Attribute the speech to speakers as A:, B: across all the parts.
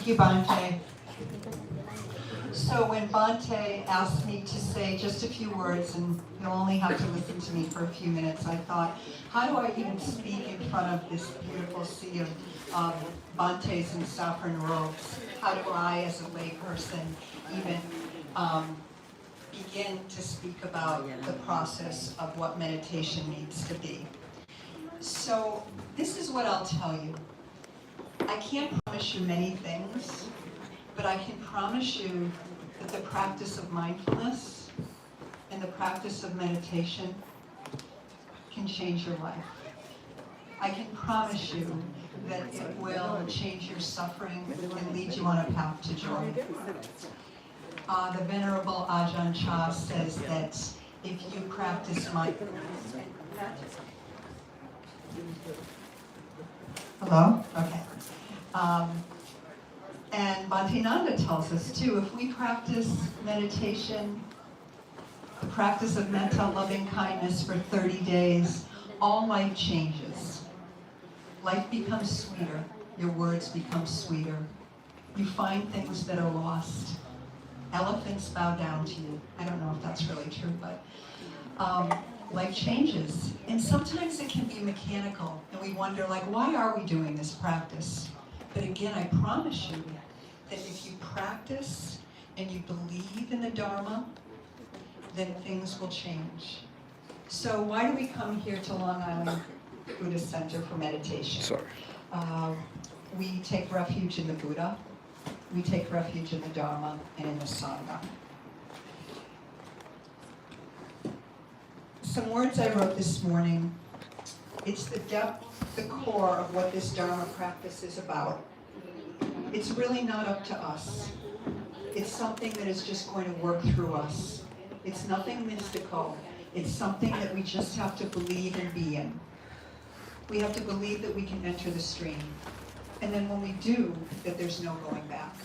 A: Thank you, Bhante. So when Bhante asked me to say just a few words, and you'll only have to listen to me for a few minutes, I thought, how do I even speak in front of this beautiful sea of Bhantes and saffron robes? How do I, as a lay person, even begin to speak about the process of what meditation needs to be? So this is what I'll tell you. I can't promise you many things, but I can promise you that the practice of mindfulness and the practice of meditation can change your life. I can promise you that it will change your suffering and lead you on a path to joy. The Venerable Ajahn Chah says that if you practice mindfulness, hello? Okay. And Bhaktinanda tells us too, if we practice meditation, the practice of metta, loving kindness for 30 days, all life changes. Life becomes sweeter. Your words become sweeter. You find things that are lost. Elephants bow down to you. I don't know if that's really true, but life changes. And sometimes it can be mechanical, and we wonder, like, why are we doing this practice? But again, I promise you that if you practice and you believe in the Dharma, then things will change. So why do we come here to Long Island Buddhist Center for meditation?
B: Sorry.
A: We take refuge in the Buddha, we take refuge in the Dharma, and in the Sangha. Some words I wrote this morning. It's the depth, the core of what this Dharma practice is about. It's really not up to us. It's something that is just going to work through us. It's nothing mystical. It's something that we just have to believe and be in. We have to believe that we can enter the stream. And then when we do, that there's no going back.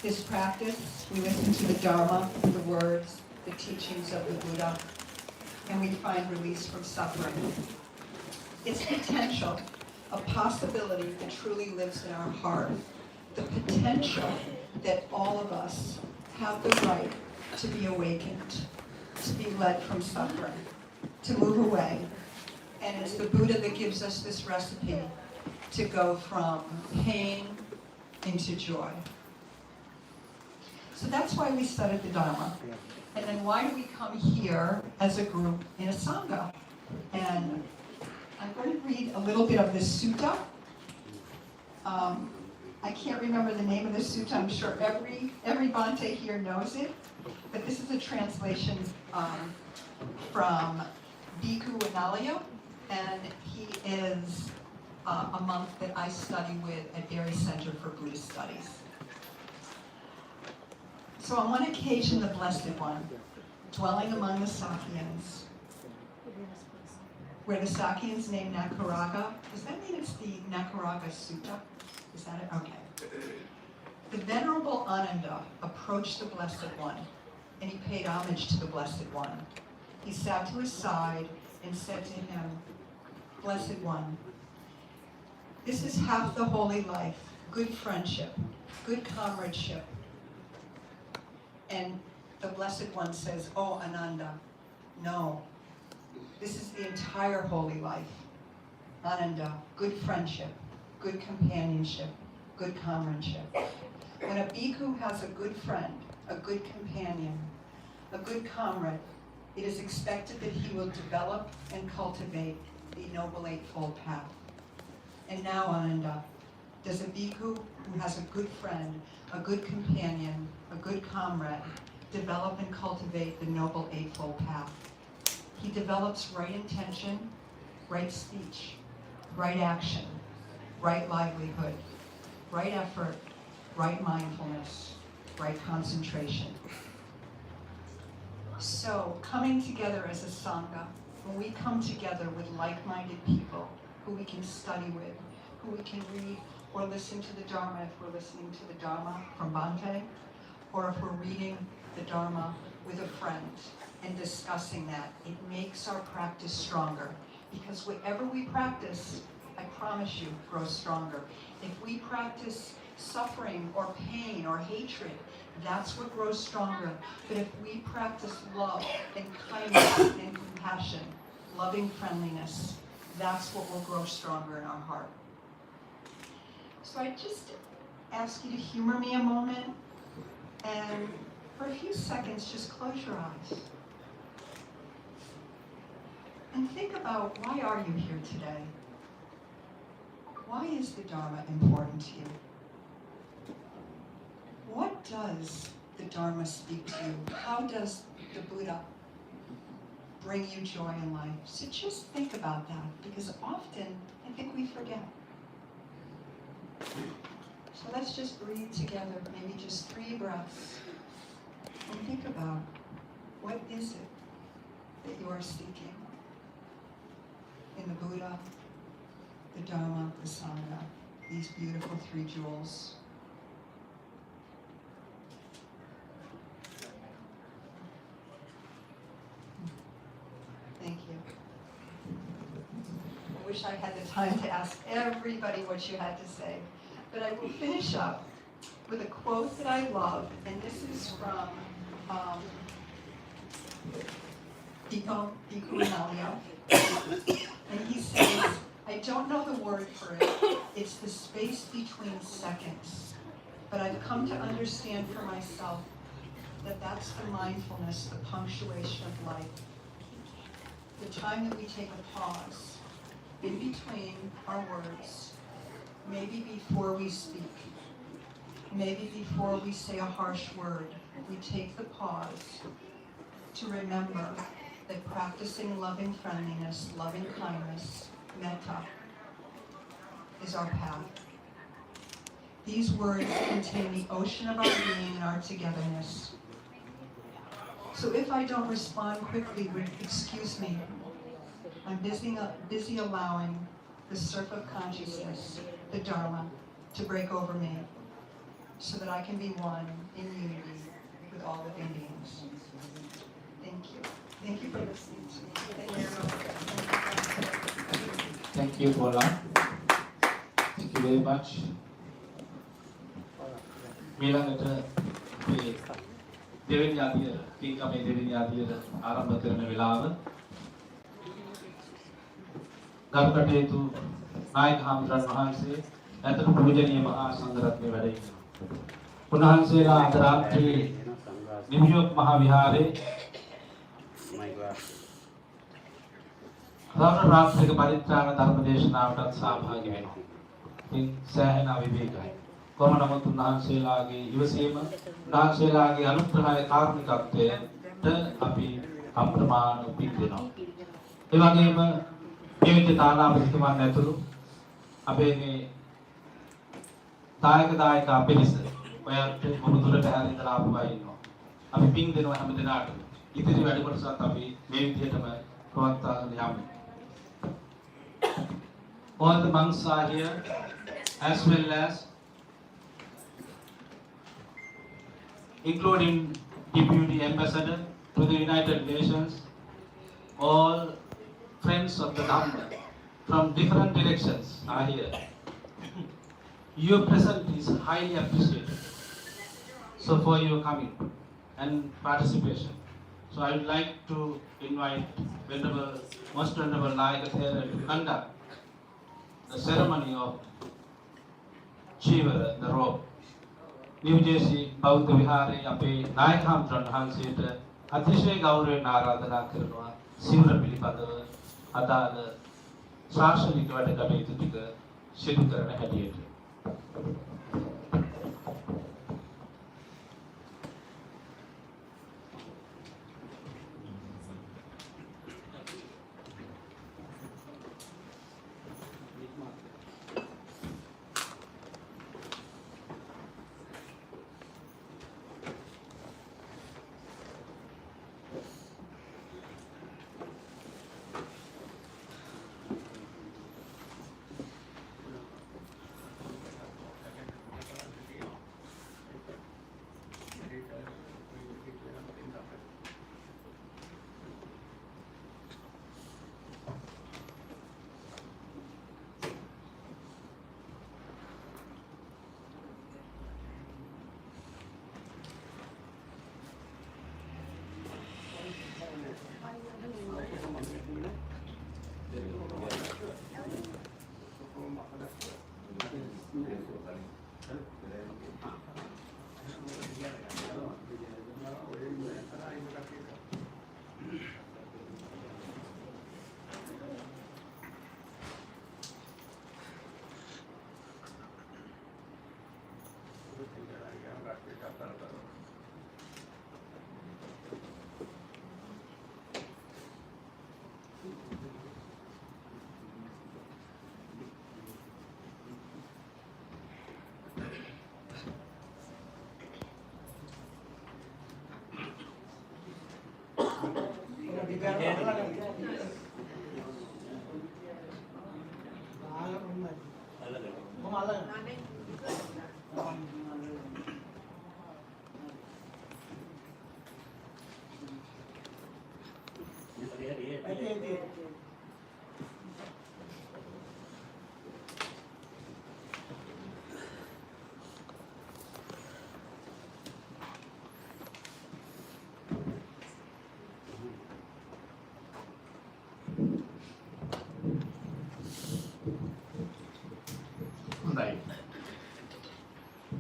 A: This practice, we listen to the Dharma, the words, the teachings of the Buddha, and we find release from suffering. It's potential, a possibility that truly lives in our heart. The potential that all of us have the right to be awakened, to be led from suffering, to move away. And it's the Buddha that gives us this recipe to go from pain into joy. So that's why we studied the Dharma. And then why do we come here as a group in a Sangha? And I'm going to read a little bit of this sutta. I can't remember the name of the sutta. I'm sure every Bhante here knows it. But this is a translation from Bhikkhu Analayo. And he is a monk that I study with at Berry Center for Buddhist Studies. So on one occasion, the Blessed One, dwelling among the Sakyans, where the Sakyans named Nakaraga, does that mean it's the Nakaraga Sutta? Is that it? Okay. The Venerable Ananda approached the Blessed One, and he paid homage to the Blessed One. He sat to his side and said to him, Blessed One, this is half the holy life, good friendship, good comradeship. And the Blessed One says, oh, Ananda, no. This is the entire holy life. Ananda, good friendship, good companionship, good comradeship. When a bhikkhu has a good friend, a good companion, a good comrade, it is expected that he will develop and cultivate the Noble Eightfold Path. And now, Ananda, does a bhikkhu who has a good friend, a good companion, a good comrade, develop and cultivate the Noble Eightfold Path? He develops right intention, right speech, right action, right livelihood, right effort, right mindfulness, right concentration. So, coming together as a Sangha, when we come together with like-minded people who we can study with, who we can read or listen to the Dharma if we're listening to the Dharma from Bhante, or if we're reading the Dharma with a friend and discussing that, it makes our practice stronger. Because whatever we practice, I promise you, grow stronger. If we practice suffering or pain or hatred, that's what grows stronger. But if we practice love and kindness and compassion, loving friendliness, that's what will grow stronger in our heart. So I just ask you to humor me a moment, and for a few seconds, just close your eyes. And think about, why are you here today? Why is the Dharma important to you? What does the Dharma speak to you? How does the Buddha bring you joy in life? So just think about that, because often I think we forget. So let's just breathe together, maybe just 3 breaths, and think about, what is it that you are seeking in the Buddha, the Dharma, the Sangha, these beautiful 3 jewels. Thank you. I wish I had the time to ask everybody what you had to say, but I will finish up with a quote that I love, and this is from pinkama. And he says, I don't know the word for it. It's the space between seconds. But I've come to understand for myself that that's the mindfulness, the punctuation of life. The time that we take a pause in between our words, maybe before we speak, maybe before we say a harsh word, we take the pause to remember that practicing loving friendliness, loving kindness, metta, is our path. These words contain the ocean of our being and our togetherness. So if I don't respond quickly, excuse me. I'm busy allowing the surf of consciousness, the Dharma, to break over me, so that I can be one in unity with all living beings. Thank you. Thank you for listening to me. Thank you.
B: Thank you, Paula. Thank you very much. ඊළඟට මේ දෙවෙනි අදියර පින්කමේ දෙවෙනි අදියර ආරම්භ කරන වෙලාව ගරුකටයුතු නායක හාමුදුරන් වහන්සේ ඇතුළු පූජනීය මහා සංඝරත්නය වැඩ ඉන්නවා. උන්වහන්සේලා අද රාත්‍රියේ නිව්යෝර්ක් මහා විහාරයේ රාත්‍රික පරිත්‍රාණ ධර්ම දේශනාවටත් සහභාගී වෙනවා. ඉතින් සෑහෙන අවිවේකයි. කොහොම නමුත් උන්වහන්සේලාගේ ඉවසීම, උන්වහන්සේලාගේ අනුග්‍රහය කාර්මිකත්වයට අපි අප්‍රමාණ පින් දෙනවා. ඒ වගේම ජීවිත දානාපතිතුමන් ඇතුළු අපේ මේ දායකයා පිරිස ඔයත් මුදුරට හැරිලා ආපු අය ඉන්නවා. අපි පින් දෙනවා හැම දිනකටම. ඉතිරි වැඩ කොටසත් අපි මේ විදිහටම පවත්වාගෙන යමු. All the monks are here, as well as including Deputy Ambassador to the United Nations, all friends of the Dhamma from different directions are here. Your presence is highly appreciated. So for your coming and participation. So I would like to invite Most Venerable Nayaka Thera to conduct the ceremony of Chivara, the robe. New Jersey බෞද්ධ විහාරයේ අපේ නායක හාමුදුරන් වහන්සේට අතිශය ගෞරවයෙන් ආරාධනා කරනවා සිවුර පිළිබඳව අදාළ ශාසනික වැඩ කටයුතු ටික සිදු කරන හැටියට.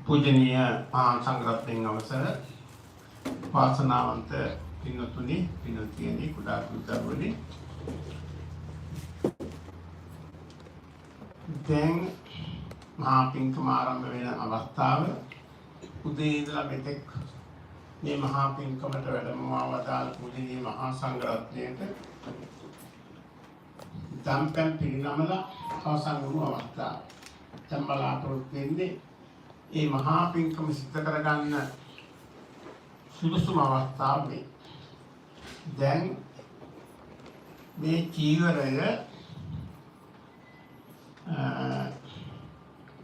C: पूजनीय महासंघरत्न अवसर वासनावंत पिन्नतुनि पिन्नतियनि कुडा कुदवनि දැන් මහා පින්කම ආරම්භ වෙන අවස්ථාව උදේ ඉඳලා මෙතෙක් මේ මහා පින්කමට වැඩමවා වදාළ පූජනීය මහා සංඝරත්නයට දම්පැන් පිරිනමලා අවසන් වුණු අවස්ථාව. දැන් බලාපොරොත්තු වෙන්නේ මේ මහා පින්කම සිද්ධ කරගන්න සුදුසුම අවස්ථාව මේ. දැන් මේ චීවරය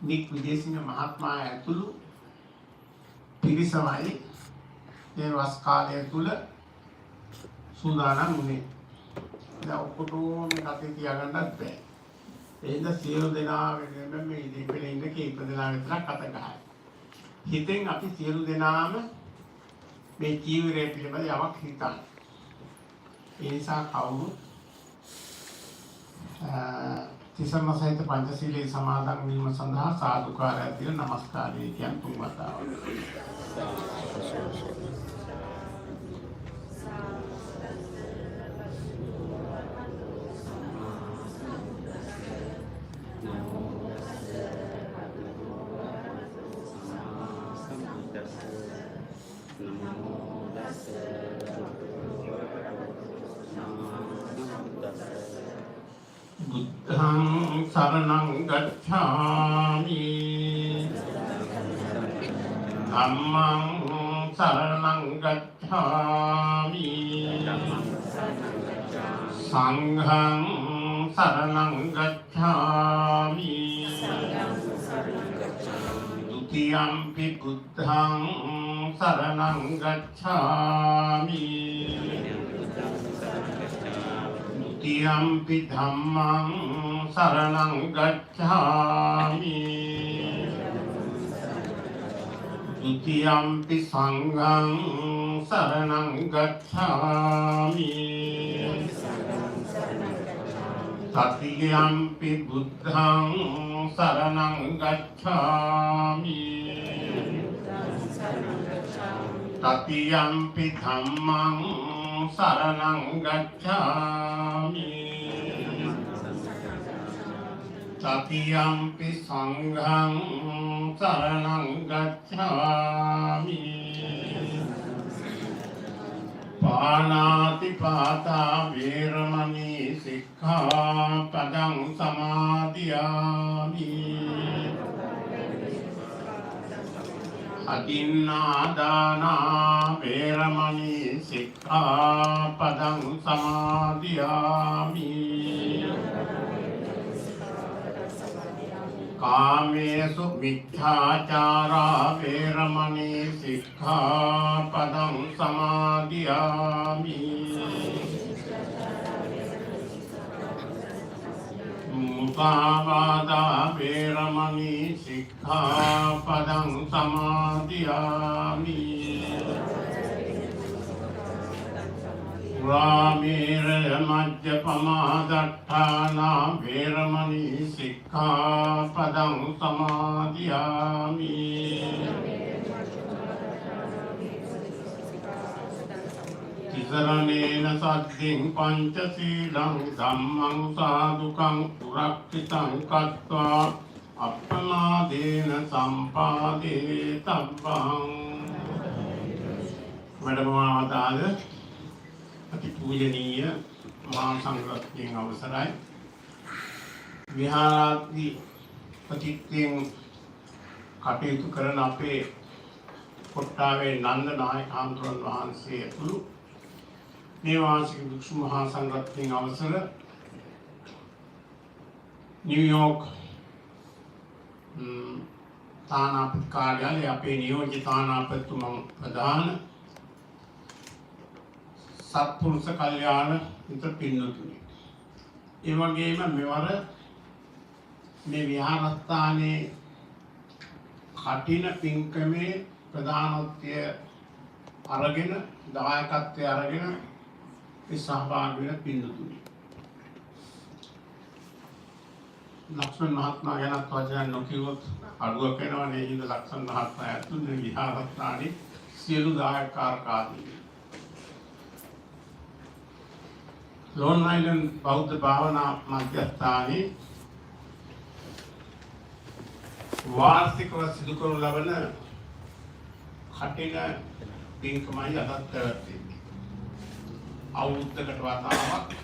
C: නික් විදේශික මහත්මයා ඇතුළු පිරිසමයි මේ වස් කාලය තුල සූදානම් වුණේ. දැන් ඔක්කොටම මේ කටේ තියාගන්නත් බෑ. එහෙනම් සියලු දෙනා වෙනුවෙන් මේ ඉදිරිපිට ඉන්න කීප දෙනා විතරක් අත ගහයි. හිතෙන් අපි සියලු දෙනාම මේ ජීවිතය පිළිබඳ යමක් හිතන්න. ඒ නිසා කවුරුත් තිසරණ සහිත පංචශීලයේ සමාදන් වීම සඳහා සාදුකාරය දීලා নমස්කාරය කියන තුන් වතාවක්. Buddhang saranang gacchami Dhammang saranang gacchami Sanghang saranang gacchami Dutiyampi Buddhang saranang gacchami Dutiyampi dhammang saranang gacchami Dutiyampi sanghang saranang gacchami Tatiyampi buddhang saranang gacchami Tatiyampi dhammang saranang gacchami Tatiyampi sanghang saranang gacchami Panati pata veramani sikkhapadang samadhiyami Adinādāna veramani sikkhapadang samadhiyami Kāmesu miccācārā veramani sikkhapadang samadhiyami Mukāvādā veramani sikkhapadang samadhiyami Rāmīra majjapamādatthāna veramani sikkhapadang samadhiyami Tisaranena saddhiṃ pañcasīlaṃ dhammam sādukam surakkhitam kattvā appamādī ආදීන සම්පාදේ තබ්බං වැඩමවාදාල අති පූජනීය මහා සංඝරත්නයන් අවසරයි විහාරාදී ප්‍රතිත්වයෙන් කටයුතු කරන අපේ කොට්ටාවේ නන්ද නායක හාමුදුරන් වහන්සේ ඇතුළු මේ වාසික භික්ෂු මහා සංඝරත්නයන් අවසර නිව්යෝර්ක් තානාපති කාර්යාලයේ අපේ නියෝජ්‍ය තානාපතිතුමන් ප්‍රධාන සත්පුරුෂ කල්යාණ මිත්‍ර පින්නතුනි. ඒ වගේම මෙවර මේ විහාරස්ථානයේ කටින පින්කමේ ප්‍රධානත්වය අරගෙන දායකත්වය අරගෙන මේ සහභාගී වෙන පින්නතුනි. ලක්ෂ්මන් මහත්මයා ගැනත් වචන නොකියවොත් අඩුවක් වෙනවා නේ. ඉතින් ලක්ෂ්මන් මහත්මයා ඇතුළේ විහාරස්ථානයේ සියලු දායකකාරකාදී ලෝන් අයිලන්ඩ් බෞද්ධ භාවනා මධ්‍යස්ථානයේ වාර්ෂිකව සිදු කරනු ලබන කටින පින්කමයි අදත් පැවැත්වෙන්නේ. අවුරුද්දකට වතාවක්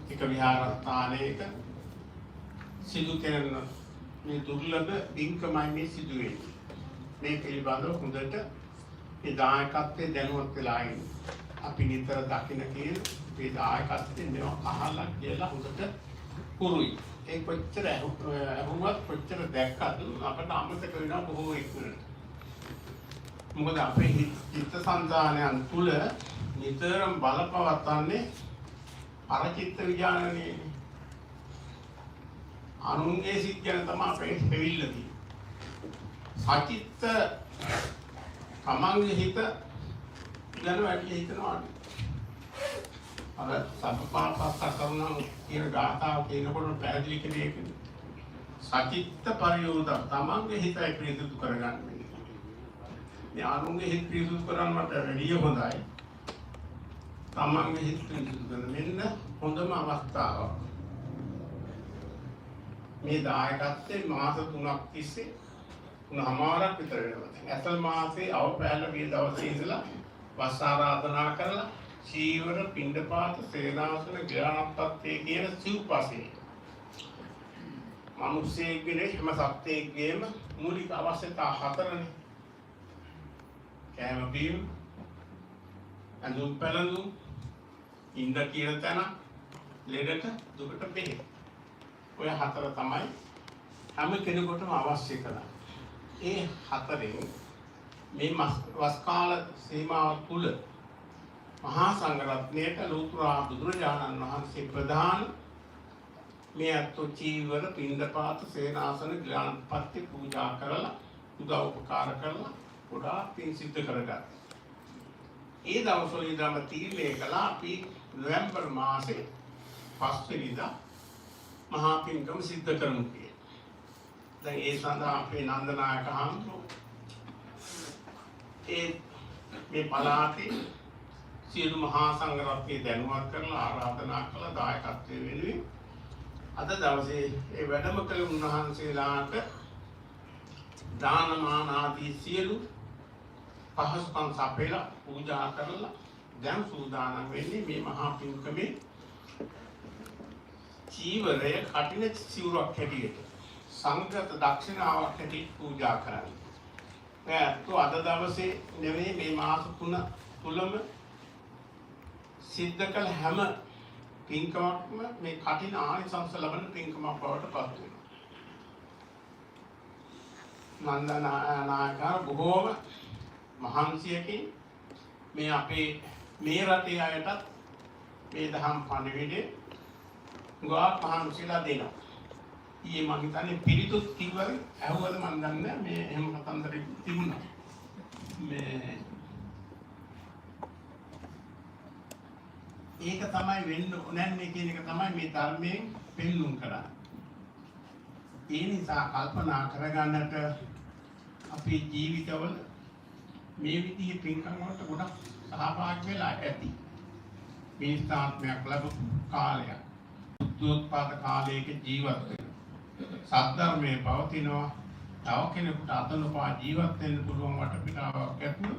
C: එක විහාරස්ථානයක සිදු කරන මේ දුර්ලභ පින්කමයි මේ සිදු වෙන්නේ. මේ පිළිබඳව හොඳට මේ දායකත්වයේ දැනුවත් වෙලා ඉන්නේ. අපි නිතර දකින්න කියන මේ දායකත්වයෙන් මේවා අහලා කියලා හොඳට පුරුයි. ඒ කොච්චර අහුවත් කොච්චර දැක්කත් අපට අමතක වෙනවා බොහෝ ඉක්මනට. මොකද අපේ චිත්ත සංධානයන් තුල නිතරම බලපවත්න්නේ පරචිත්ත විඥානනේ. අනුන්ගේ සිත් ගැන තමයි අපේ දෙවිල්ල තියෙන්නේ. සචිත්ත තමන්ගේ හිත ගැන වැඩි හිතනවා. අර සම්පාපස්ස කරුණා කියන ගාථාව කියනකොට පැහැදිලි කෙරෙන්නේ සචිත්ත පරියෝධ තමන්ගේ හිතයි පිරිසුදු කරගන්න වෙන්නේ. මේ අනුන්ගේ හිත පිරිසුදු කරන්නට වැඩිය හොඳයි. තමන්ගේ හිත පිරිසුදු කරන මෙන්න හොඳම අවස්ථාවක්. මේ දායකත්වයේ මාස 3ක් තිස්සේ උනහමාරක් විතර වෙනවා. ඇසල් මාසේ අවපෑල විය දවසේ ඉඳලා වස් ආරාධනා කරලා චීවර පිණ්ඩපාත සේනාසන ග්‍රහණපත්තේ කියන සිව්පසේ මිනිස්සෙක්ගේ හැම සත්ත්වයකගේම මූලික අවශ්‍යතා 4නේ. කෑම බීම, අඳුම් පැළඳුම්, ඉන්ද කියන තැන, ලෙඩට දුකට බෙහෙත්. ඔය 4 තමයි හැම කෙනෙකුටම අවශ්‍ය කරන්නේ. ඒ 4න් මේ වස් කාල සීමාව තුල මහා සංඝරත්නයට ලෝතර බුදුරජාණන් වහන්සේ ප්‍රදාන මේ අත්ෝ චීවර පින්ඩපාත සේනාසන ග්‍රහණපත්ති පූජා කරලා උදව් උපකාර කරලා ගොඩාක් පින් සිද්ධ කරගත්තා. ඒ දවස්වල ඉඳන්ම තීරණය කළා අපි නොවැම්බර් මාසේ 5 වෙනිදා මහා පින්කම සිද්ධ කරමු කියලා. දැන් ඒ සඳහා අපේ නන්දනායක හාමුදුරුවෝ මේ පළාතේ සියලු මහා සංඝරත්නය දැනුවත් කරලා ආරාධනා කළ දායකත්වයේ වෙනුවෙන් අද දවසේ ඒ වැඩම කළ උන්වහන්සේලාට දානමාන ආදී සියලු පහසුකම් සපයලා පූජා කරලා දැන් සූදානම් වෙන්නේ මේ මහා පින්කමේ චීවරය කටින සිවුරක් හැටියට සංඝගත දක්ෂිනාවක් හැටියට පූජා කරන්නේ. ඒත් අද දවසේ නෙවෙයි මේ මාස 3 තුලම සිද්ධ කළ හැම පින්කමක්ම මේ කටින ආනිසංස ලබන පින්කමක් බවට පත් වෙනවා. නන්දනායක බොහෝම මහන්සියකින් මේ අපේ මේ රටේ අයටත් මේ දහම් පණිවිඩය ගොඩාක් මහන්සියලා දෙනවා. ඊයේ මම හිතන්නේ පිරිතුත් කිව්වද ඇහුවද මන් දන්නේ මේ එහෙම කතන්දරයක් තිබුණා. මේ ඒක තමයි වෙන්න ඕනන්නේ කියන එක තමයි මේ ධර්මයෙන් පෙන්වුම් කරන්නේ. ඒ නිසා කල්පනා කරගන්නට අපේ ජීවිතවල මේ විදිහේ පින්කම් වලට ගොඩක් සහභාගී වෙලා ඇති. මේ ස්ථාත්මයක් ලැබු කාලයක්. බුද්ධෝත්පාද කාලයක ජීවත් වෙන. සද්ධර්මයේ පවතිනවා තව කෙනෙකුට අතනපා ජීවත් වෙන්න පුළුවන් වටපිටාවක් ඇතුළු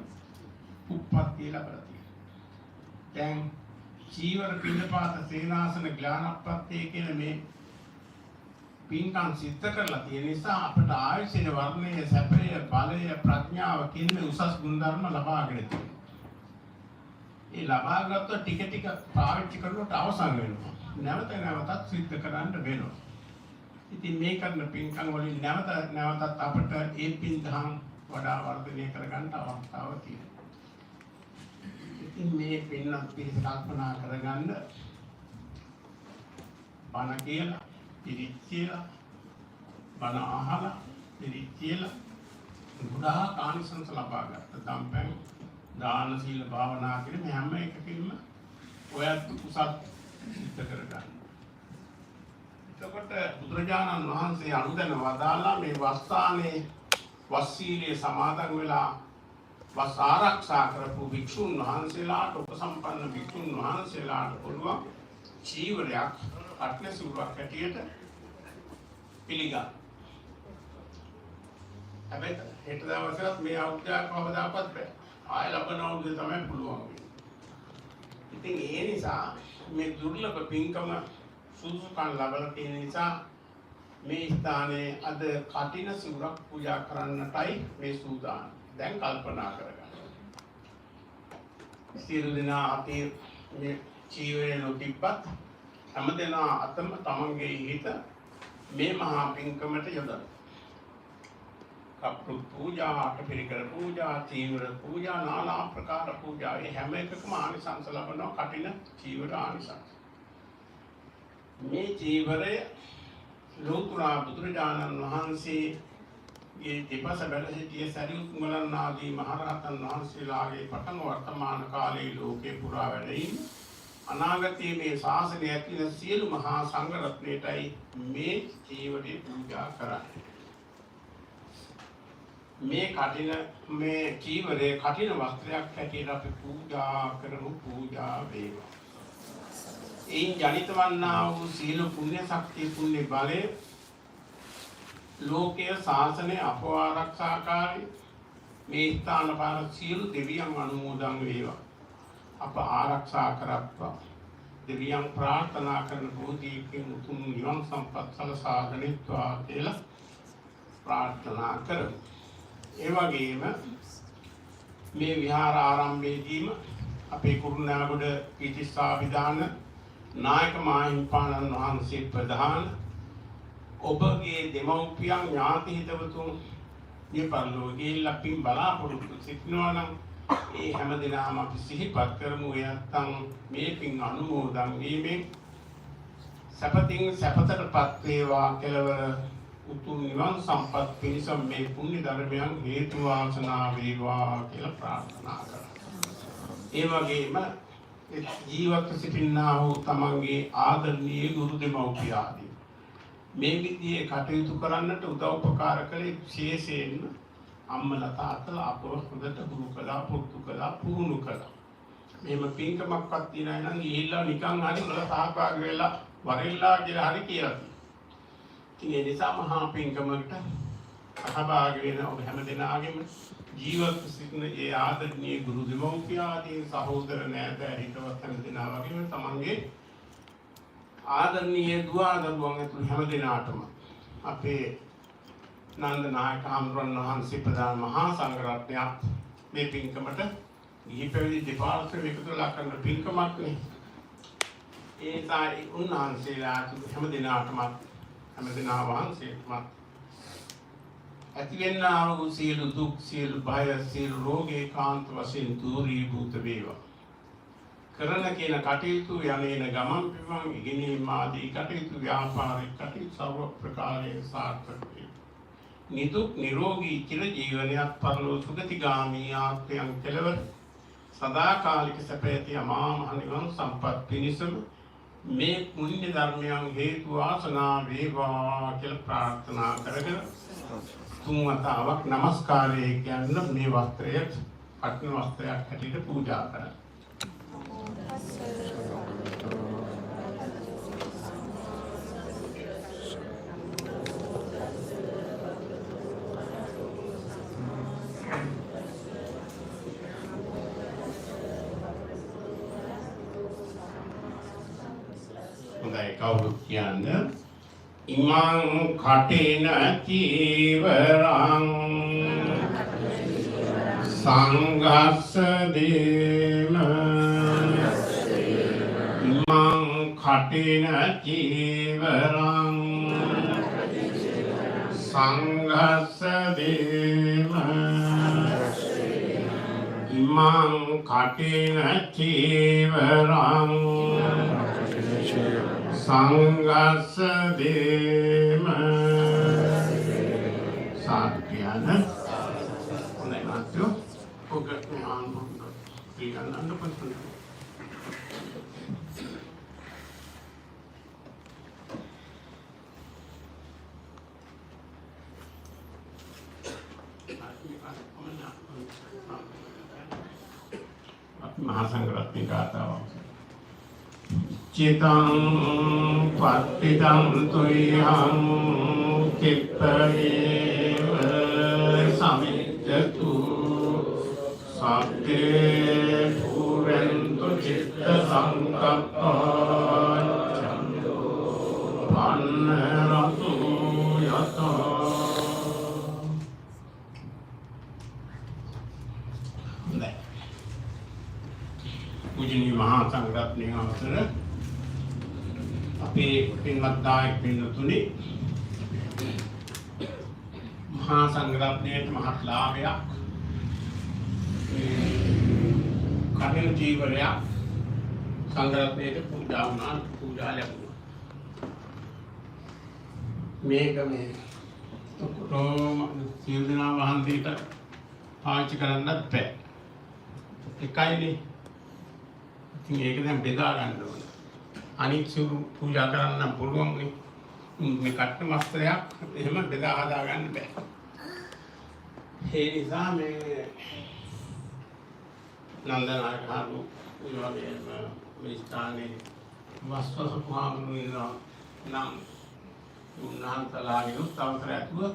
C: උප්පත්තිය ලැබලා තියෙනවා. දැන් චීවර පින්නපාත සේනාසන ඥානප්‍රත්‍ය කියන මේ පින්කම් සිද්ධ කරලා තියෙන නිසා අපට ආයුෂය වර්ණය සැපය බලය ප්‍රඥාව කියන මේ උසස් ගුණධර්ම ලබාගෙන තියෙනවා. ඒ ලබාගත්ත ටික ටික පාවිච්චි කරනකොට අවසන් වෙනවා. නැවත නැවතත් සිද්ධ කරන්න වෙනවා. ඉතින් මේ කරන පින්කම් වලින් නැවතත් අපට ඒ පින්කම් වඩා වර්ධනය කරගන්න අවස්ථාවක් තියෙනවා. ඉතින් මේ පින්නත් පිළිස කල්පනා කරගන්න බණ කියලා පිරිත් කියලා බණ අහලා පිරිත් කියලා ගොඩාක් ආනිසංස ලබා ගත්ත ධම්පෙන් දාන සීල භාවනා කියන මේ හැම එකකින්ම ඔයත් කුසල් සිද්ධ කරගන්න. එතකොට බුදුරජාණන් වහන්සේ අනුදැන වදාලා මේ වස්සානේ වස්සීලේ සමාදන් වෙලා වස් ආරක්ෂා කරපු භික්ෂුන් වහන්සේලාට උපසම්පන්න භික්ෂුන් වහන්සේලාට පුළුවන් චීවරයක් අට්ලසිවුරක් හැටියට පිළිගන්න. හැබැයි හෙට දවසට මේ අවුරුද්දක් කවදාවත් බෑ. ආය ලබන අවුරුද්දේ තමයි පුළුවන් වෙන්නේ. ඉතින් ඒ නිසා මේ දුර්ලභ පින්කම සුදුසුකම් ලැබලා තියෙන නිසා මේ ස්ථානයේ අද කටින සිවුරක් පූජා කරන්නටයි මේ සූදානම්. දැන් කල්පනා කරගන්න. සියලු දෙනා අපේ මේ ජීවයේ නොතිබ්බත් හැමදෙනා අතම තමන්ගේ හිත මේ මහා පින්කමට යොදන්න. කප්පු පූජා, අටපිරිකර පූජා, චීවර පූජා, নানা ආකාර පූජා. මේ හැම එකකම ආනිසංස ලබනවා කටින චීවර ආනිසංස. මේ චීවරය ලෝතුරා බුදුරජාණන් වහන්සේගේ දෙපස බැල සිටිය සරියුත් මුගලන් ආදී මහරහතන් වහන්සේලාගේ පටන් වර්තමාන කාලයේ ලෝකේ පුරා වැඩ ඉන්න අනාගතයේ මේ ශාසනය ඇතුළත සියලු මහා සංඝ රත්නයටයි මේ චීවරය පූජා කරන්නේ. මේ කටින මේ චීවරය කටින වස්ත්‍රයක් හැටියට අපි පූජා කරමු. පූජා වේවා. එයින් ජනිත වන්නා වූ සීල පුණ්‍ය ශක්තිය පුණ්‍ය බලය ලෝකයේ ශාසනය අපව ආරක්ෂාකාරී මේ ස්ථාන පාර සියලු දෙවියන් අනුමෝදන් වේවා. අප ආරක්ෂා කරත්වා. දෙවියන් ප්‍රාර්ථනා කරන බෝධියකින් උතුම් නිවන් සම්පත් සලසා ගනිත්වා කියලා ප්‍රාර්ථනා කරමු. ඒ වගේම මේ විහාර ආරම්භයේදීම අපේ කුරුණෑගොඩ පීතිස්සාවිධාන නායක මාහිමිපාණන් වහන්සේ ප්‍රධාන ඔබගේ දෙමව්පියන් ඥාති හිතවතුන් මේ පරිලෝකයේ පින් බලාපොරොත්තු සිටිනවා නම් ඒ හැම දිනම අපි සිහිපත් කරමු. එයත්නම් මේ පින් අනුමෝදන් වීමෙන් සපතින් සපතටපත් වේවා කෙලවර උතුම් නිවන් සම්පත් පිණිස මේ පුණ්‍ය ධර්මයන් හේතු වාසනා වේවා කියලා ප්‍රාර්ථනා කරා. ඒ වගේම ජීවත් සිටින්නා වූ තමන්ගේ ආදරණීය ගුරු දෙමව්පිය ආදී මේ විදිහේ කටයුතු කරන්නට උදව් උපකාර කළේ විශේෂයෙන්ම අම්මලා තාත්තලා අපව හොඳට ගුරු කළා, පුරුදු කළා, පුහුණු කළා. මේම පින්කමක්වත් තියනා නම් ගිහිල්ලා නිකන් හරි වල සහභාගී වෙලා වරෙල්ලා කියලා හරි කියලා තියෙනවා. ඒ නිසා මහා පින්කමකට සහභාගී වෙන ඔබ හැම දෙනාගේම ජීවත් සිටින ඒ ආදරණීය ගුරු දෙමව්පිය ආදී සහෝදර නෑදෑ හිතවත් හැම දෙනා වගේම තමන්ගේ ආදරණීය දුව දරුවන් ඇතුළු හැම දෙනාටම අපේ නන්ද නායක හඳුරන වහන්සේ ප්‍රධාන මහා සංඝ රත්නයත් මේ පින්කමට ගිහි පැවිදි දෙපාර්ශ්වයෙන් එකතු වෙලා කරන පින්කමක් නේ. ඒ සායි උන්වහන්සේලා හැම දෙනාටම හැම දෙනා වහන්සේටම ඇතිවෙන්නා වූ සියලු දුක්, සියලු භය, සියලු රෝග ඒකාන්ත වශයෙන් දුරීභූත වේවා. කරන කියන කටයුතු යන්නේන ගමන් පිමන් ඉගෙනීම ආදී කටයුතු ව්‍යාපාරික කටයුතු සර්ව ප්‍රකාරයෙන් සාර්ථක වේ. නිදුක් නිරෝගී චිර ජීවනයක් පරලෝ සුගතිගාමී ආත්මයන් කෙලවර සදාකාලික සැපයති අමා මහ නිවන් සම්පත් පිණිසම මේ පුණ්‍ය ධර්මයන් හේතු වාසනා වේවා කියලා ප්‍රාර්ථනා කරගෙන තුන් වතාවක් නමස්කාරය කියන මේ වස්ත්‍රය අටන වස්ත්‍රයක් හැටියට පූජා කරනවා. කවුරුත් කියන්නේ ඉමං කටින චීවරං සංඝස්ස දේම ඉමං කටින චීවරං සංඝස්ස දේම ඉමං කටින චීවරං සංඝස්ස දේම සාක්‍යන නැත්නම් ඔක ආනන්ද පිළිගන්න පස්සේ මහා සංඝරත්නයේ ගාථාව චිතං පත්තිදං තුයං චිත්තේව සමිච්ඡතු සබ්බේ පුරන්තු චිත්ත සංකප්පං පන්නරතු යතෝ पूजनीय महासंघरत्न अवसर අපේ පින්වත් දායක පින්තුනි මහා සංඝරත්නයට මහත් ලාභයක් කටින ජීවරයක් සංඝරත්නයට පූජා වුණා පූජා ලැබුණා මේක මේ ඔක්කොම සියලු දෙනා වහන්සේට පාවිච්චි කරන්නත් බැහැ එකයිනේ ඉතින් ඒක දැන් බෙදා ගන්න ඕනේ අනිත් සුරු පූජා කරන්න පුළුවන් නේ මේ කට්ට වස්ත්‍රයක් එහෙම බෙදා හදා ගන්න බෑ ඒ නිසා මේ නන්දනායකහරු ඒ වගේ මේ ස්ථානයේ වස්ත්‍රසුඛාමුනිනා නම් උන්වහන්සේලාගේ අවසරය ඇතුව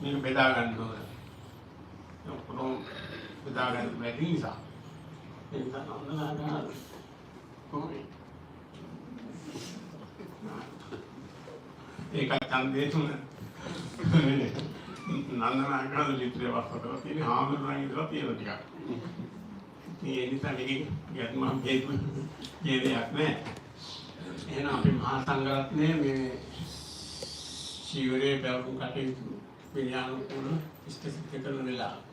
C: මේක බෙදා ගන්න ඕනේ ඔක්කොම බෙදා ගන්න බැරි නිසා ඒ නිසා නන්දනායකහරු කොහොමද ඒක ඡන්දේ තුන නන්දනායකහරු ලිත්‍රේ වස්තකලා තියෙන හාමුදුරන් ඉදලා තියෙන ටිකක් මේ නිසා මේක යත්ම හේතු දෙයක් නෑ එහෙනම් අපි මහා සංඝරත්නයේ මේ සිවුරේ බැලු කටයුතු විඥාන කුල ඉස්තසිත කරන වෙලාව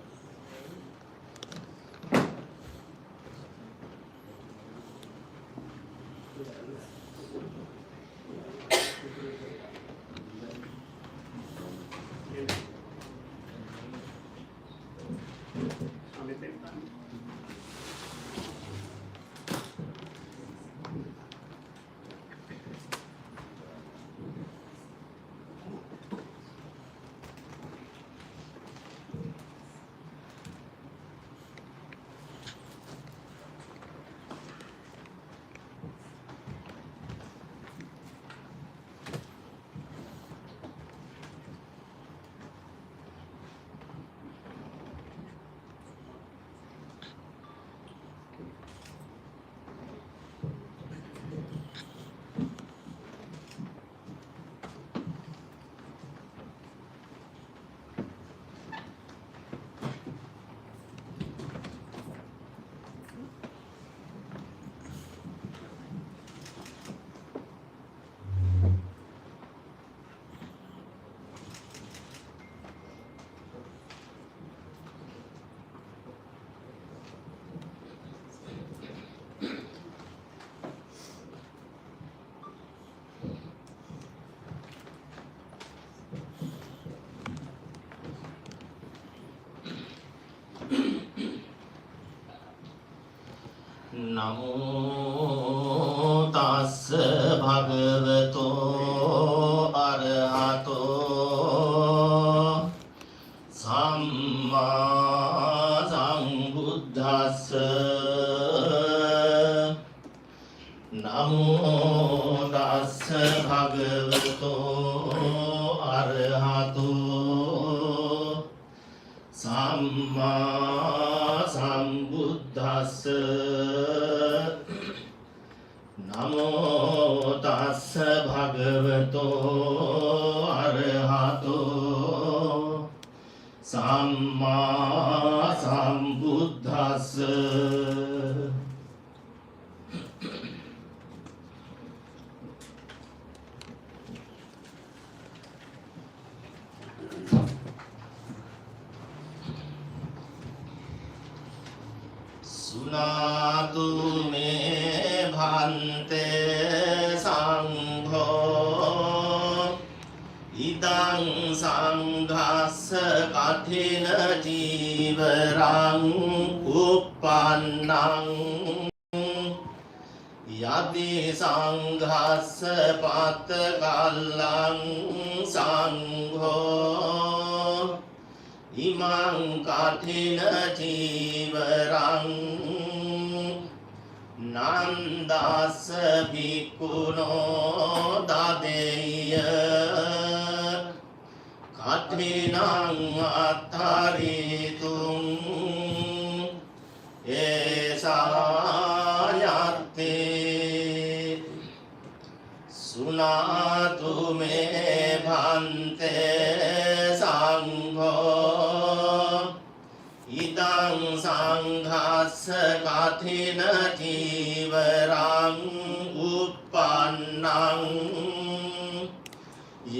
D: නමෝ තස්ස භගවතෝ අරහතෝ සම්මා සම්බුද්දස්ස නමෝ තස්ස භගවතෝ අරහතෝ සම්මා සම්බුද්දස්ස නමෝ තස්ස භගවතෝ අරහතෝ සම්මා සම්බුද්දස්ස සුනාතු මේ භන්තේ සංඝෝ ඉදං සංඝස්ස කඨින ජීවරං උප්පන්නං යදි සංඝස්ස පත කල්ලං සංඝෝ ඉමං කඨින ජීවරං නන්දස්ස භික්ඛුනෝ දදෙය්‍ය කඨිනං අත්තරිතුං ඒසායත්තේ සුනාතු මේ භන්තේ සංඝෝ ඉදං සංඝස්ස කඨින ජීවරං උප්පන්නං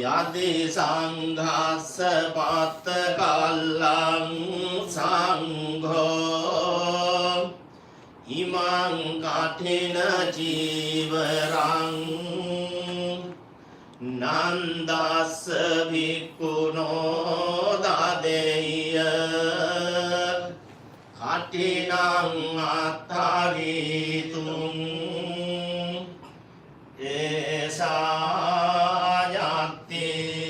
D: යදි සංඝස්ස පත කල්ලං සංඝෝ ඉමං කඨින ජීවරං නන්දස්ස භික්ඛුනෝ දදෙය්‍ය කඨිනං අත්තරිතුං ඒසායත්තේ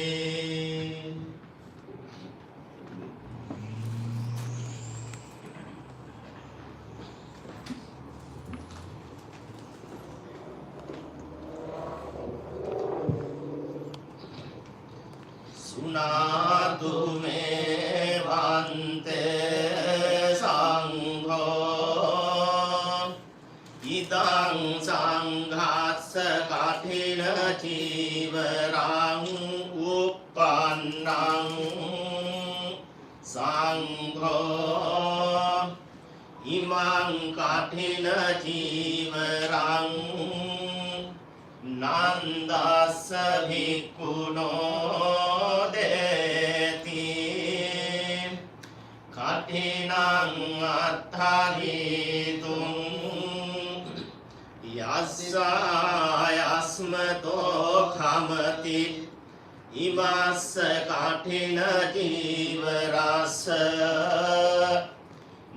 D: සුනාතු මේ භන්තේ සංඝෝ ඉදං සංඝස්ස කඨින ජීවරං උප්පන්නං සංඝෝ ඉමං කඨින ජීවරං නන්දස්ස භික්ඛුනෝ දේති කඨිනං අත්තරිතුං යස්සායස්මතෝ khමති ඉමස්ස කඨින ජීවරස්ස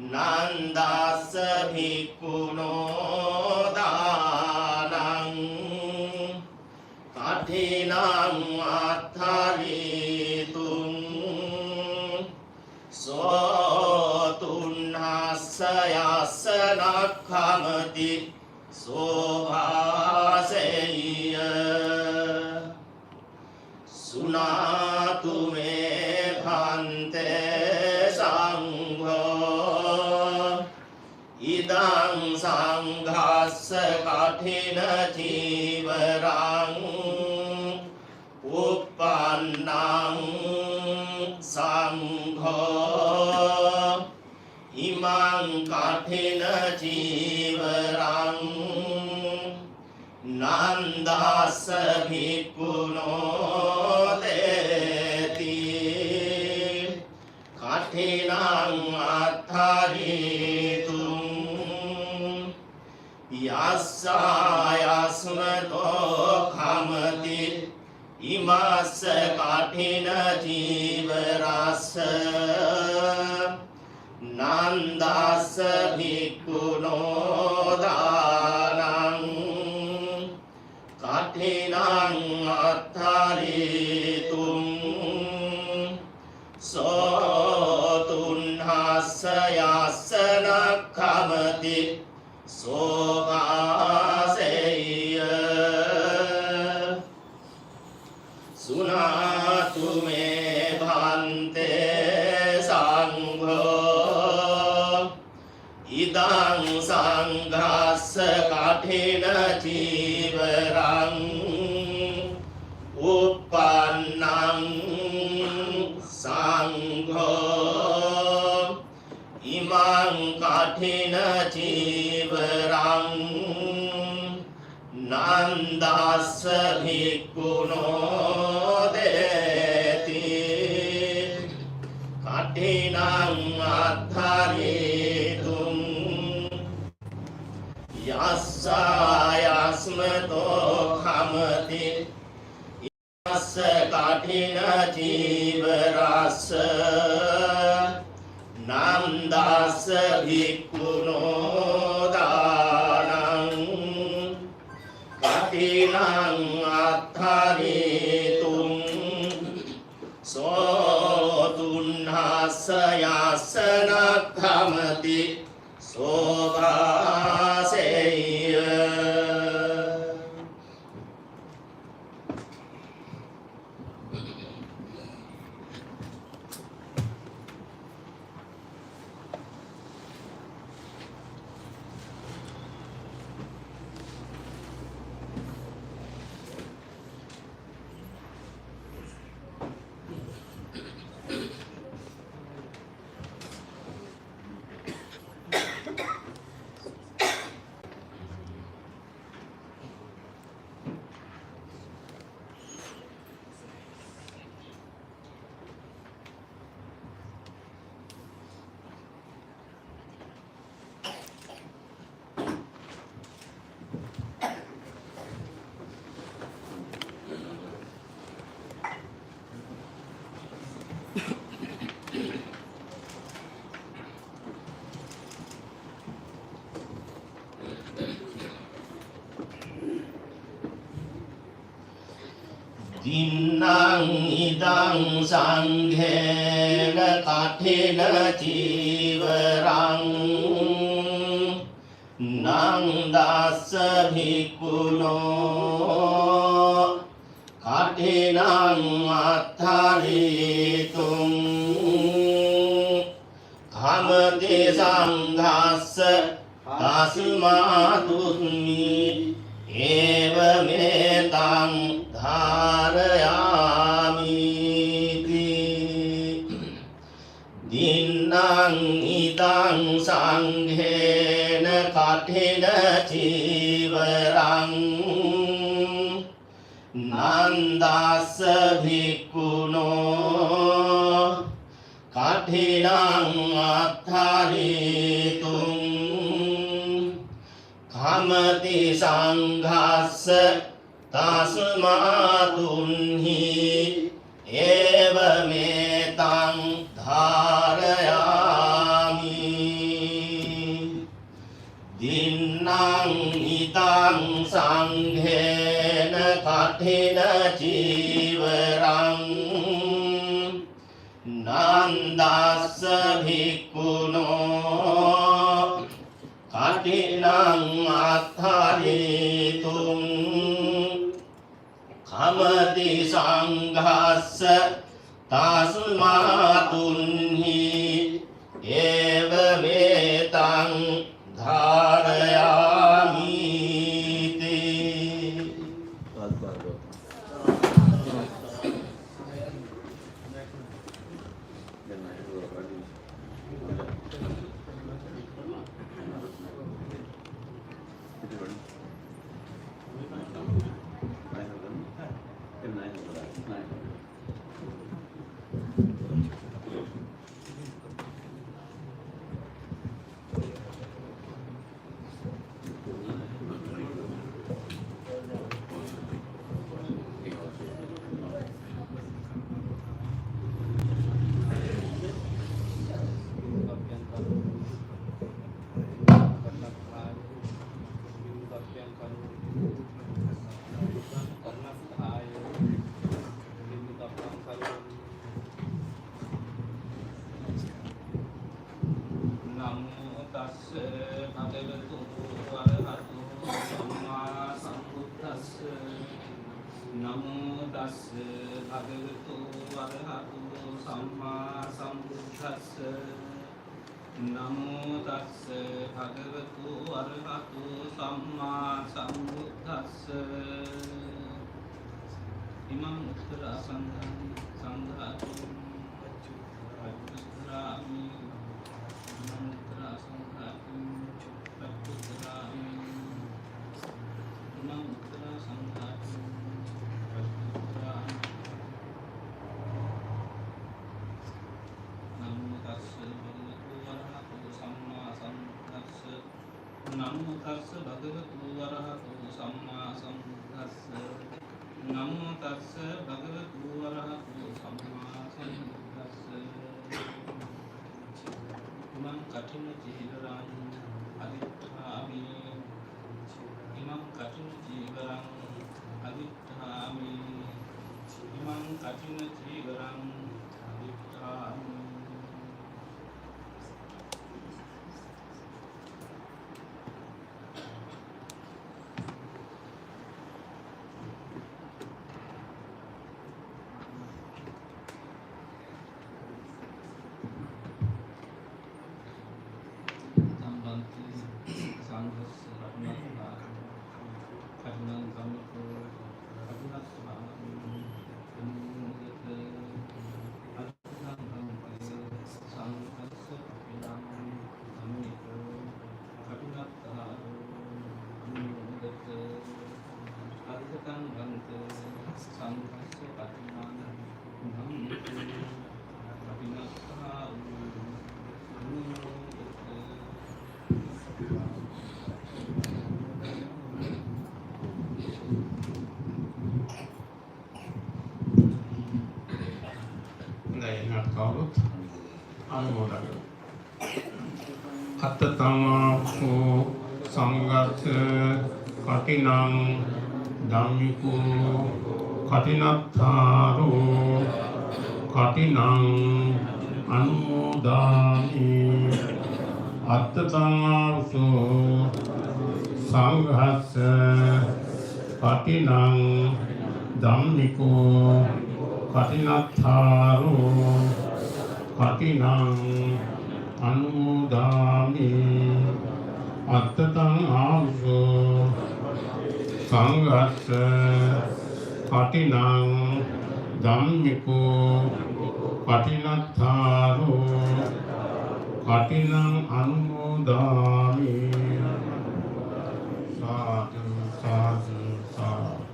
D: නන්දස්ස භික්ඛුනෝ දානං කඨිනං අත්තරිතුං සෝතුන්නස්ස යස්සනක්ඛමති සෝභාසෙය්‍ය සුනාතු මේ භන්තේ සංඝෝ ඉදං සංඝස්ස කඨින ජීවරං උප්පන්නං සංඝෝ ඉමං කඨින ජීවරං නන්දස්ස භික්ඛුනෝ දේති කඨිනං අත්තරිතුං යස්සායස්මතෝ khමති ඉමස්ස කඨින ජීවරස්ස නන්දස්ස භික්ඛුනෝ දානං කඨිනං අත්තරිතුං සෝතුන්නස්ස යස්සනක්ඛමති සෝභාසෙය්‍ය සුනාතු මේ භන්තේ සංඝෝ ඉදං සංඝස්ස කඨින ජීවරං imang kathina chivarang nandassa bhikkhuno deti katinang adharitum yassa yasmato khamati yassa kathina chivarassa nandassa bhikkhuno danang katinang adharitum sotunhassa yasana khamati sobaseya. Dinang idang sanghena kathena chivarang nang dassa bhikkhuno kathenang attharitum khamati sanghassa tasmatumi evametang dharayamiti dinang idang sanghena kathena chivarang nandassa bhikkhuno kathenang attharitum khamati sanghassa tasmatunhi evametang dharayami dinang idang sanghena kathena chivarang nandassa bhikkhuno katinang attharitum khamati sanghassa tasmatunhi evametang dharayamiti.
B: Namo tassa bhagavato arahato samma sambuddhassa. Namo tassa bhagavato arahato samma sambuddhassa. Imam uttara sandhati sandhati ajusrami. නමෝ තස්ස භගවතු වරහතු සම්මා සම්බුද්දස්ස නමෝ තස්ස භගවතු වරහතු සම්මා සම්බුද්දස්ස ඉමං කඨින ජීවරං අදිත්ථාමි ඉමං කඨින ජීවරං අදිත්ථාමි ඉමං කඨින ජීවරං අදිත්ථාමි
C: අත්තතමෝ සංගත කටිනං ධම්මිකෝ කටිනත්තාරෝ කටිනං අනුමෝදාමි අත්තතමෝ සංඝස්ස කටිනං ධම්මිකෝ කටිනත්තාරෝ කටිනං අනුමෝදාමි අත්තතං ආවුසෝ සංඝස්ස කටිනං ධම්මිකෝ කටිනත්තාරෝ කටිනං අනුමෝදාමි සාදු සාදු සාදු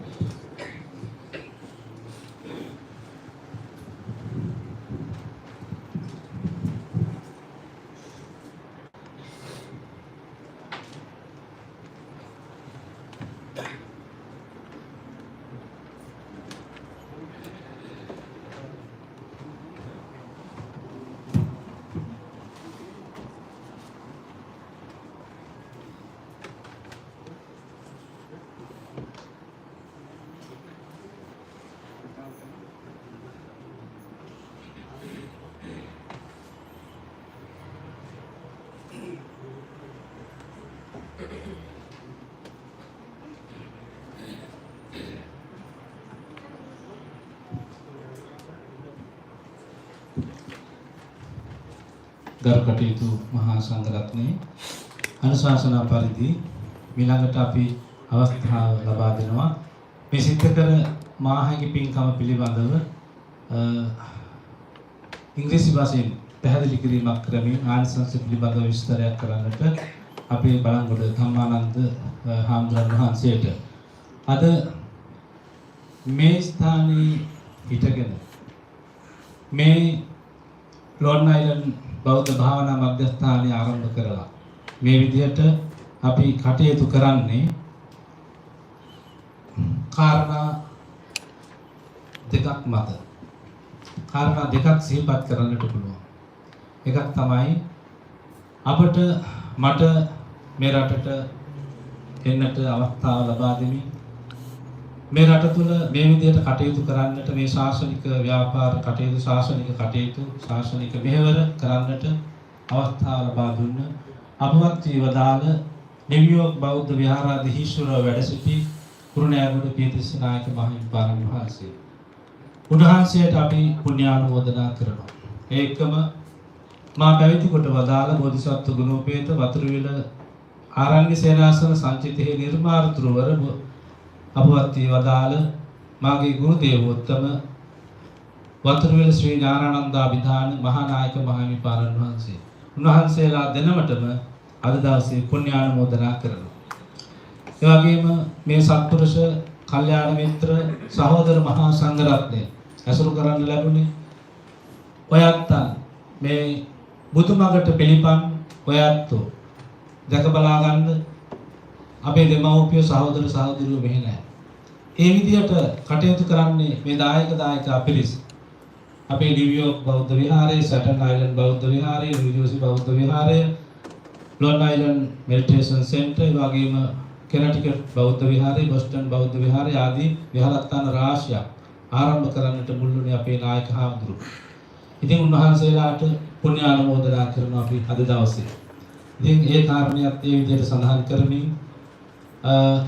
B: ගරුකටයුතු මහා සංඝරත්නයේ අනුශාසනා පරිදි ඊළඟට අපි අවස්ථාව ලබා දෙනවා මේ සිද්ධ කර මාහගේ පින්කම පිළිබඳව ඉංග්‍රීසි භාෂෙන් පැහැදිලි කිරීමක් කරමින් ආනිසංස පිළිබඳව විස්තරයක් කරන්නට අපේ බලංගොඩ ධම්මානන්ද හාමුදුරන් වහන්සේට අද මේ ස්ථානයේ හිටගෙන මේ ලොන් අයිලන්ඩ් බෞද්ධ භාවනා මධ්‍යස්ථානය ආරම්භ කරලා මේ විදිහට අපි කටයුතු කරන්නේ කාරණා දෙකක් මත. කාරණා දෙකක් සිහිපත් කරන්නට පුළුවන්. එකක් තමයි අපට මට මේ රටට එන්නට අවස්ථාව ලබා දෙමින් මේ රට තුළ මේ විදිහට කටයුතු කරන්නට මේ ශාසනික ව්‍යාපාර කටයුතු ශාසනික මෙහෙවර කරන්නට අවස්ථාව ලබා දුන්න අපවත් වේවදාල නිව්යෝර්ක් බෞද්ධ විහාරාධිශූරව වැඩ සිටි කුරුණෑගොඩ පියතිස්ස නායක මහින්පාණන් වහන්සේ. උන්වහන්සේට අපි පුණ්‍යානුමෝදනා කරනවා. ඒකම මා පැවිදි කොට වදාළ බෝධිසත්ව ගුණෝපේත වතුරුවිල ආරණ්‍ය සේනාසන සංචිතයේ නිර්මාතෘවර අපවත් වදාළ මාගේ ගුරු දේවෝත්තම වතුරුවිල ශ්‍රී ඥානානන්දාභිධාන මහානායක මහින්පාණන් වහන්සේ. උන්වහන්සේලා දෙනමතම අද දවසේ පුණ්‍යානුමෝදනා කරනවා. ඒ වගේම මේ සත්පුරුෂ කල්යාණ මිත්‍ර සහෝදර මහා සංඝරත්නය ඇසුරු කරන්න ලැබුණේ ඔයත් මේ බුදුමගට පිළිපන් ඔයත් දැක බලා ගන්න අපේ දෙමව්පියෝ සහෝදර සහෝදරියෝ මෙහෙ නැහැ. ඒ විදිහට කටයුතු කරන්නේ මේ දායකා පිරිස. අපේ නිව්යෝර්ක් බෞද්ධ විහාරය, සැටන් අයිලන්ඩ් බෞද්ධ විහාරය, නිව්ජර්සි බෞද්ධ විහාරය, ලොන් අයිලන්ඩ් මෙඩිටේෂන් සෙන්ටර්, ඒ වගේම කෙනටිකට් බෞද්ධ විහාරය, බොස්ටන් බෞද්ධ විහාරය ආදී විහාරස්ථාන රාශියක් ආරම්භ කරන්නට මුල්ුණේ අපේ නායක හාමුදුරුවෝ. ඉතින් උන්වහන්සේලාට පුණ්‍යානුමෝදනා කරනවා අපි අද දවසේ. ඉතින් ඒ කාරණියත් ඒ විදිහට සඳහන් කරමින්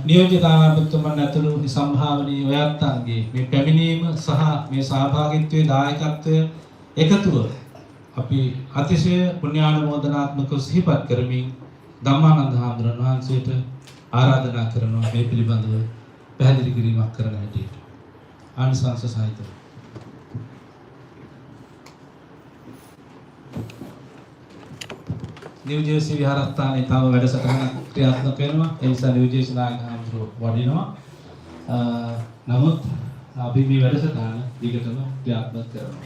B: නියෝජිත ආරාධිතතුමන් ඇතුළු සම්භාවනීය ඔයත්න්ගේ මේ පැමිණීම සහ මේ සහභාගීත්වයේ දායකත්වය එකතුව අපි අතිශය පුණ්‍යානුමෝදනාත්මකව සිහිපත් කරමින් ධම්මානන්ද හාමුදුරන් වහන්සේට ආරාධනා කරනවා මේ පිළිබඳව පැහැදිලි කිරීමක් කරන හැටියට. ආනිසංස සහිතව. නිව්ජර්සි විහාරස්ථානයේ තව වැඩසටහනක් ක්‍රියාත්මක වෙනවා. ඒ නිසා නිව්ජර්සි නායක හාමුදුරුවෝ වඩිනවා. නමුත් අපි මේ වැඩසටහන දිගටම ක්‍රියාත්මක කරනවා.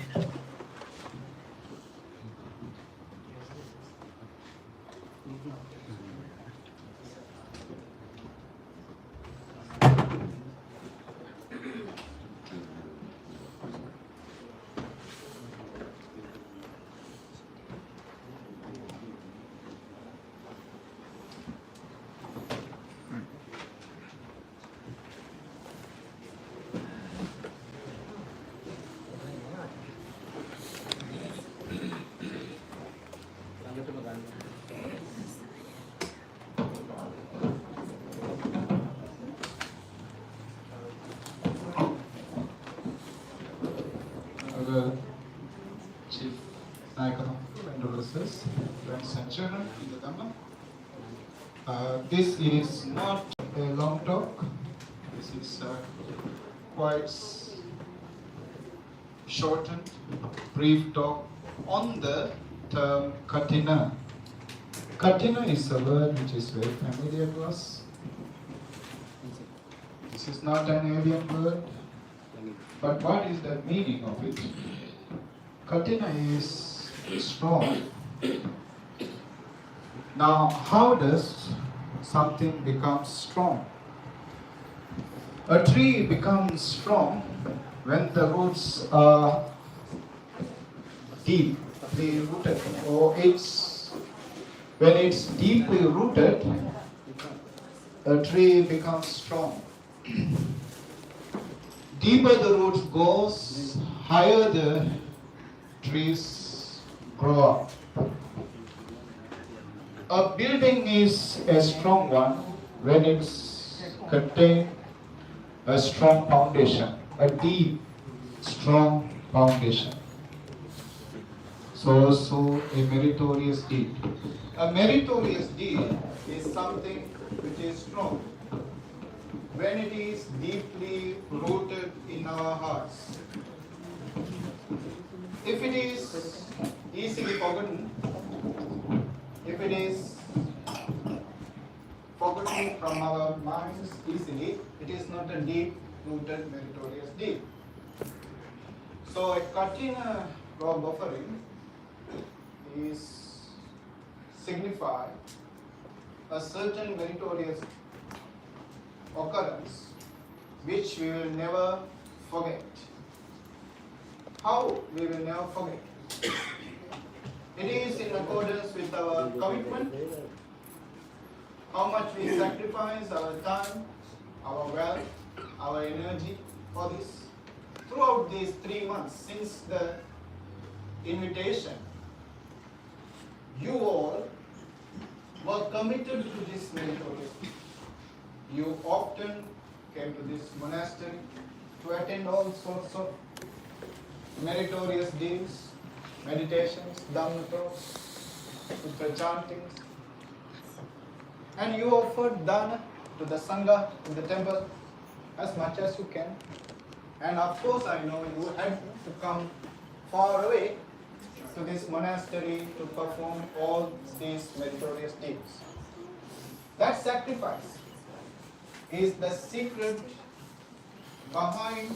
E: Chief Naikana introduces friends and children in the Dhamma. This is not a long talk. This is quite shortened, brief talk on the term Katina. Katina is a word which is very familiar to us. This is not an alien word. But what is the meaning of it? Katina is strong. Now, how does something become strong? A tree becomes strong when the roots are deeply rooted, or when it's deeply rooted, a tree becomes strong. Deeper the roots goes, higher the trees grow up. A building is a strong one when it's contained a strong foundation, a deep, strong foundation. So also a meritorious deed. A meritorious deed is something which is strong when it is deeply rooted in our hearts. If it is easily forgotten, if it is forgotten from our minds easily, it is not a deep-rooted meritorious deed. So a Katina robe offering is signify a certain meritorious occurrence which we will never forget. How we will never forget? It is in accordance with our commitment, how much we sacrifice our time, our wealth, our energy for this. Throughout these 3 months since the invitation, you all were committed to this meritorious. You often came to this monastery to attend all sorts of meritorious deeds, meditations, dhamma talks, sutra chantings, and you offered dana to the sangha in the temple as much as you can. And of course, I know you had to come far away to this monastery to perform all these meritorious deeds. That sacrifice is the secret behind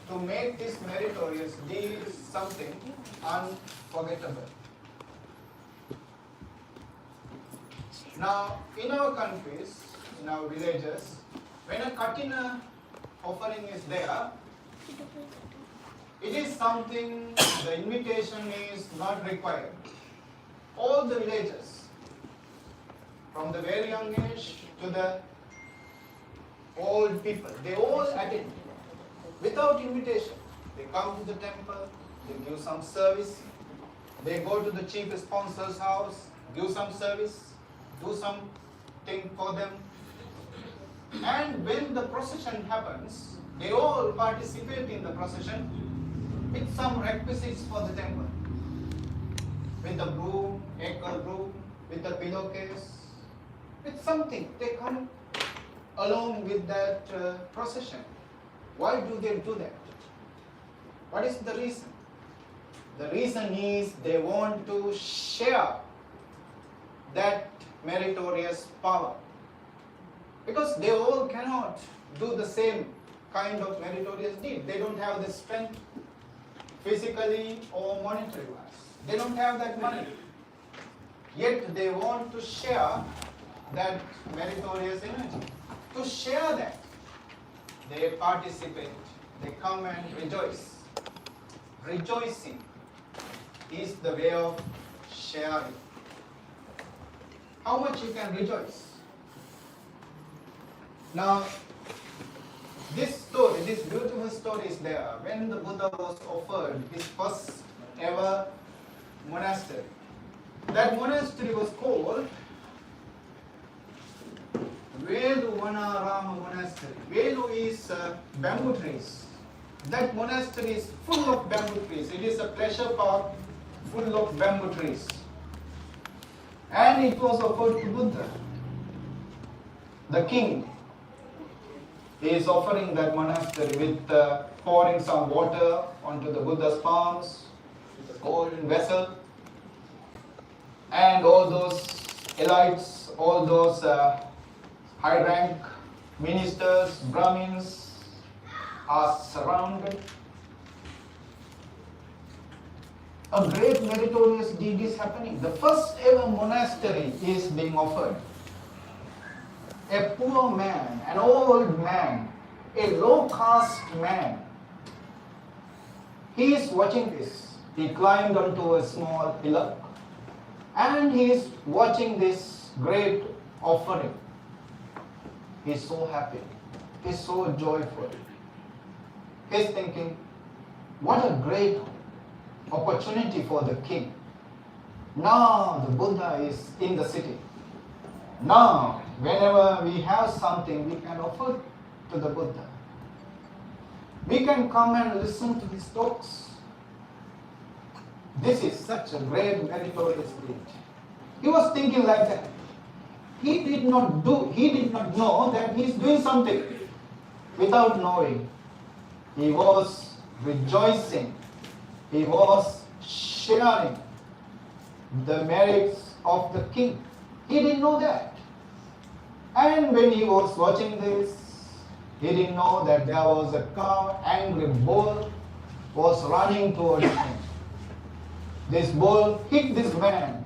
E: to make this meritorious deed something unforgettable. Now, in our countries, in our villages, when a Katina offering is there, it is something, the invitation is not required. All the villages, from the very young age to the old people, they all attend without invitation. They come to the temple, they give some service, they go to the chief sponsor's house, give some service, do something for them. And when the procession happens, they all participate in the procession with some requisites for the temple. With the broom, acre broom, with the pillowcase, with something. They come along with that procession. Why do they do that? What is the reason? The reason is they want to share that meritorious power. Because they all cannot do the same kind of meritorious deed. They don't have the strength, physically or monetary wise. They don't have that money. Yet they want to share that meritorious energy. To share that, they participate, they come and rejoice. Rejoicing is the way of sharing. How much you can rejoice? Now, this story, this beautiful story is there. When the Buddha was offered his first ever monastery, that monastery was called Veluvanarama Monastery. Velu is bamboo trees. That monastery is full of bamboo trees. It is a pleasure park full of bamboo trees. And it was offered to Buddha. The king is offering that monastery with pouring some water onto the Buddha's palms, with a golden vessel, and all those elites, all those high rank ministers, Brahmins are surrounded. A great meritorious deed is happening. The first ever monastery is being offered. A poor man, an old man, a low caste man, he is watching this. He climbed onto a small pillar and he is watching this great offering. He is so happy. He is so joyful. He is thinking, what a great opportunity for the king. Now the Buddha is in the city. Now, whenever we have something, we can offer to the Buddha. We can come and listen to his talks. This is such a great meritorious deed. He was thinking like that. He did not know that he is doing something without knowing. He was rejoicing. He was sharing the merits of the king. He didn't know that. And when he was watching this, he didn't know that there was a cow, angry bull was running towards him. This bull hit this man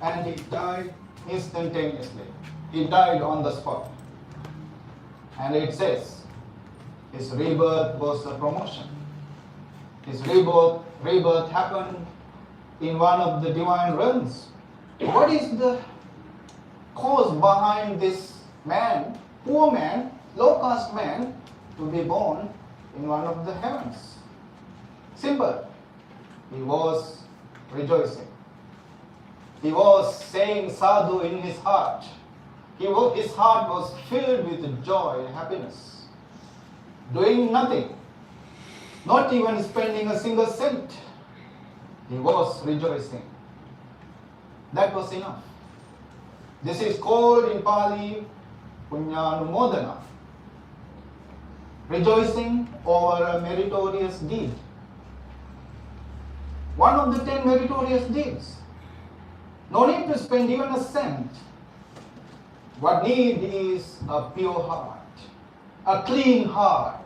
E: and he died instantaneously. He died on the spot. And it says his rebirth was a promotion. His rebirth happened in one of the divine realms. What is the cause behind this man, poor man, low caste man, to be born in one of the heavens? Simple. He was rejoicing. He was saying sadhu in his heart. His heart was filled with joy and happiness. Doing nothing. Not even spending a single cent. He was rejoicing. That was enough. This is called in Pali Punyanumodana. Rejoicing over a meritorious deed. One of the 10 meritorious deeds. No need to spend even a cent. What need is a pure heart, a clean heart,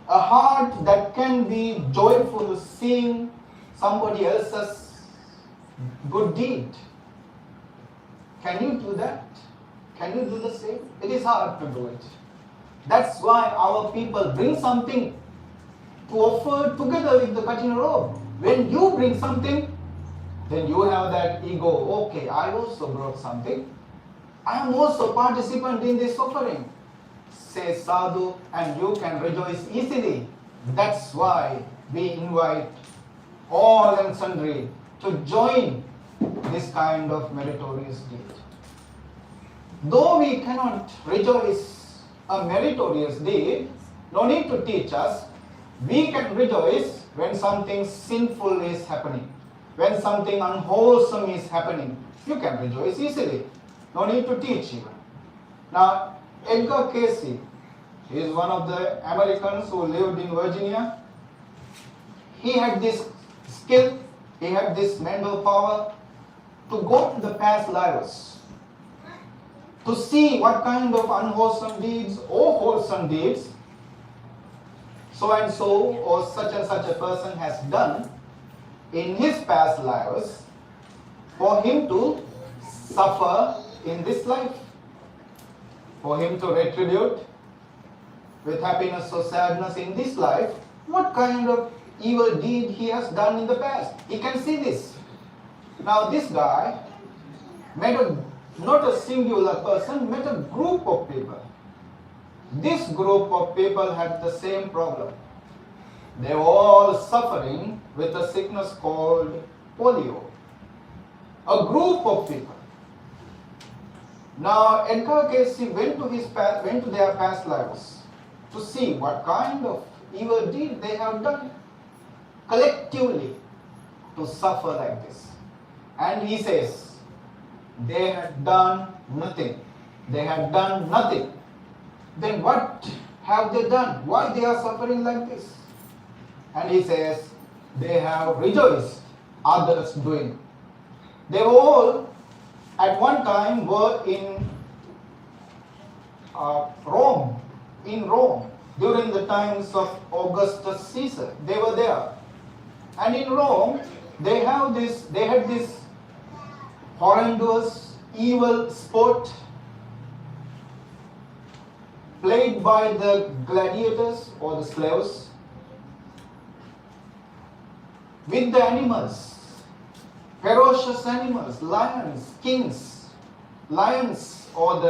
E: a heart that can be joyful seeing somebody else's good deed. Can you do that? Can you do the same? It is hard to do it. That's why our people bring something to offer together with the Katina robe. When you bring something, then you have that ego. Okay, I also brought something. I am also participant in this offering. Say sadhu, and you can rejoice easily. That's why we invite all and sundry to join this kind of meritorious deed. Though we cannot rejoice a meritorious deed, no need to teach us. We can rejoice when something sinful is happening, when something unwholesome is happening. You can rejoice easily. No need to teach even. Now, Edgar Casey is one of the Americans who lived in Virginia. He had this skill, he had this mental power to go to the past lives, to see what kind of unwholesome deeds or wholesome deeds so and so or such and such a person has done in his past lives for him to suffer in this life, for him to retribute with happiness or sadness in this life, what kind of evil deed he has done in the past. He can see this. Now this guy met not a singular person, met a group of people. This group of people had the same problem. They were all suffering with a sickness called polio. A group of people. Now Edgar Casey went to their past lives to see what kind of evil deed they have done collectively to suffer like this. And he says, they had done nothing. They had done nothing. Then what have they done? Why they are suffering like this? And he says, they have rejoiced others doing. They were all at one time were in Rome, during the times of Augustus Caesar. They were there. And in Rome, they had this horrendous, evil sport played by the gladiators or the slaves with the animals, ferocious animals, lions, kings, lions or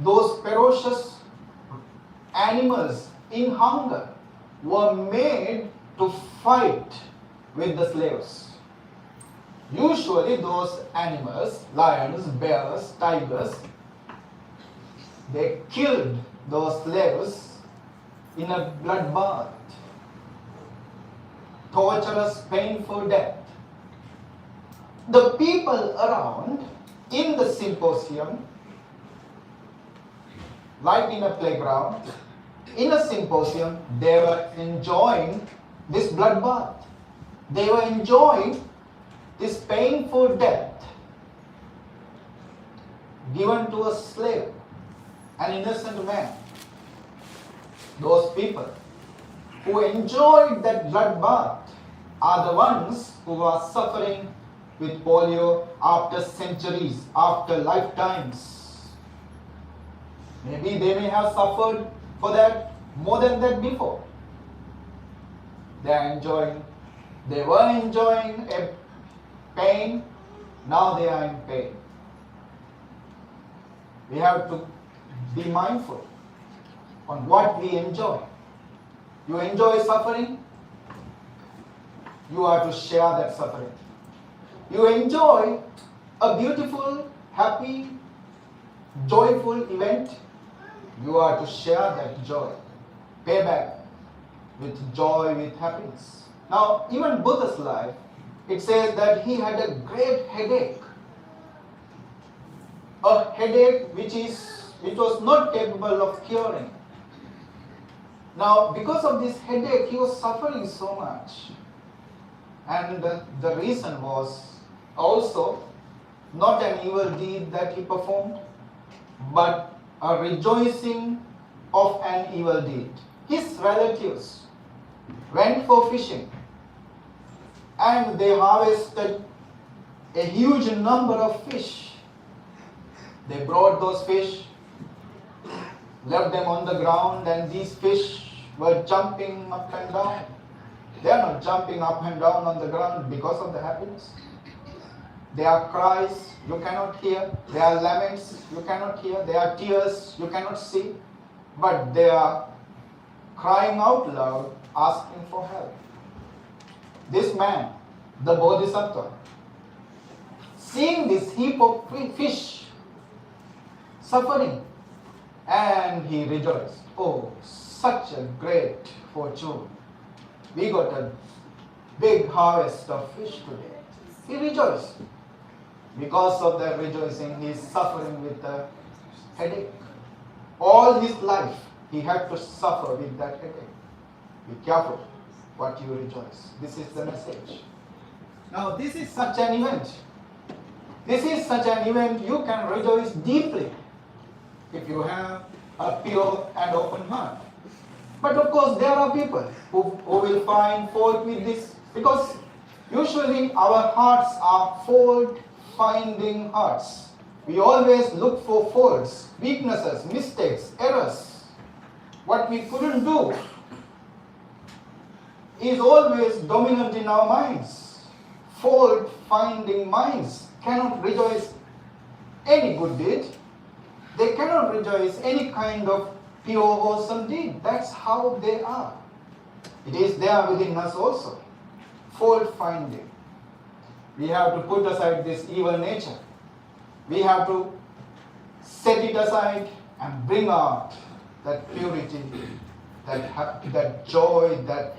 E: those ferocious animals in hunger were made to fight with the slaves. Usually those animals, lions, bears, tigers, they killed those slaves in a bloodbath, torturous, painful death. The people around in the symposium, like in a playground, in a symposium, they were enjoying this bloodbath. They were enjoying this painful death given to a slave, an innocent man. Those people who enjoyed that bloodbath are the ones who are suffering with polio after centuries, after lifetimes. Maybe they may have suffered for that more than that before. They were enjoying a pain, now they are in pain. We have to be mindful on what we enjoy. You enjoy suffering, you are to share that suffering. You enjoy a beautiful, happy, joyful event, you are to share that joy. Pay back with joy, with happiness. Now, even Buddha's life, it says that he had a great headache. A headache which was not capable of curing. Now, because of this headache, he was suffering so much. And the reason was also not an evil deed that he performed, but a rejoicing of an evil deed. His relatives went for fishing and they harvested a huge number of fish. They brought those fish, left them on the ground, and these fish were jumping up and down. They are not jumping up and down on the ground because of the happiness. Their cries you cannot hear, their laments you cannot hear, their tears you cannot see, but they are crying out loud, asking for help. This man, the Bodhisattva, seeing this heap of fish suffering, and he rejoiced. Oh, such a great fortune. We got a big harvest of fish today. He rejoiced. Because of that rejoicing, he is suffering with a headache. All his life, he had to suffer with that headache. Be careful what you rejoice. This is the message. Now, this is such an event. This is such an event you can rejoice deeply if you have a pure and open heart. But of course, there are people who will find fault with this, because usually our hearts are fault-finding hearts. We always look for faults, weaknesses, mistakes, errors. What we couldn't do is always dominant in our minds. Fault-finding minds cannot rejoice any good deed. They cannot rejoice any kind of pure, wholesome deed. That's how they are. It is there within us also. Fault-finding. We have to put aside this evil nature. We have to set it aside and bring out that purity, that joy, that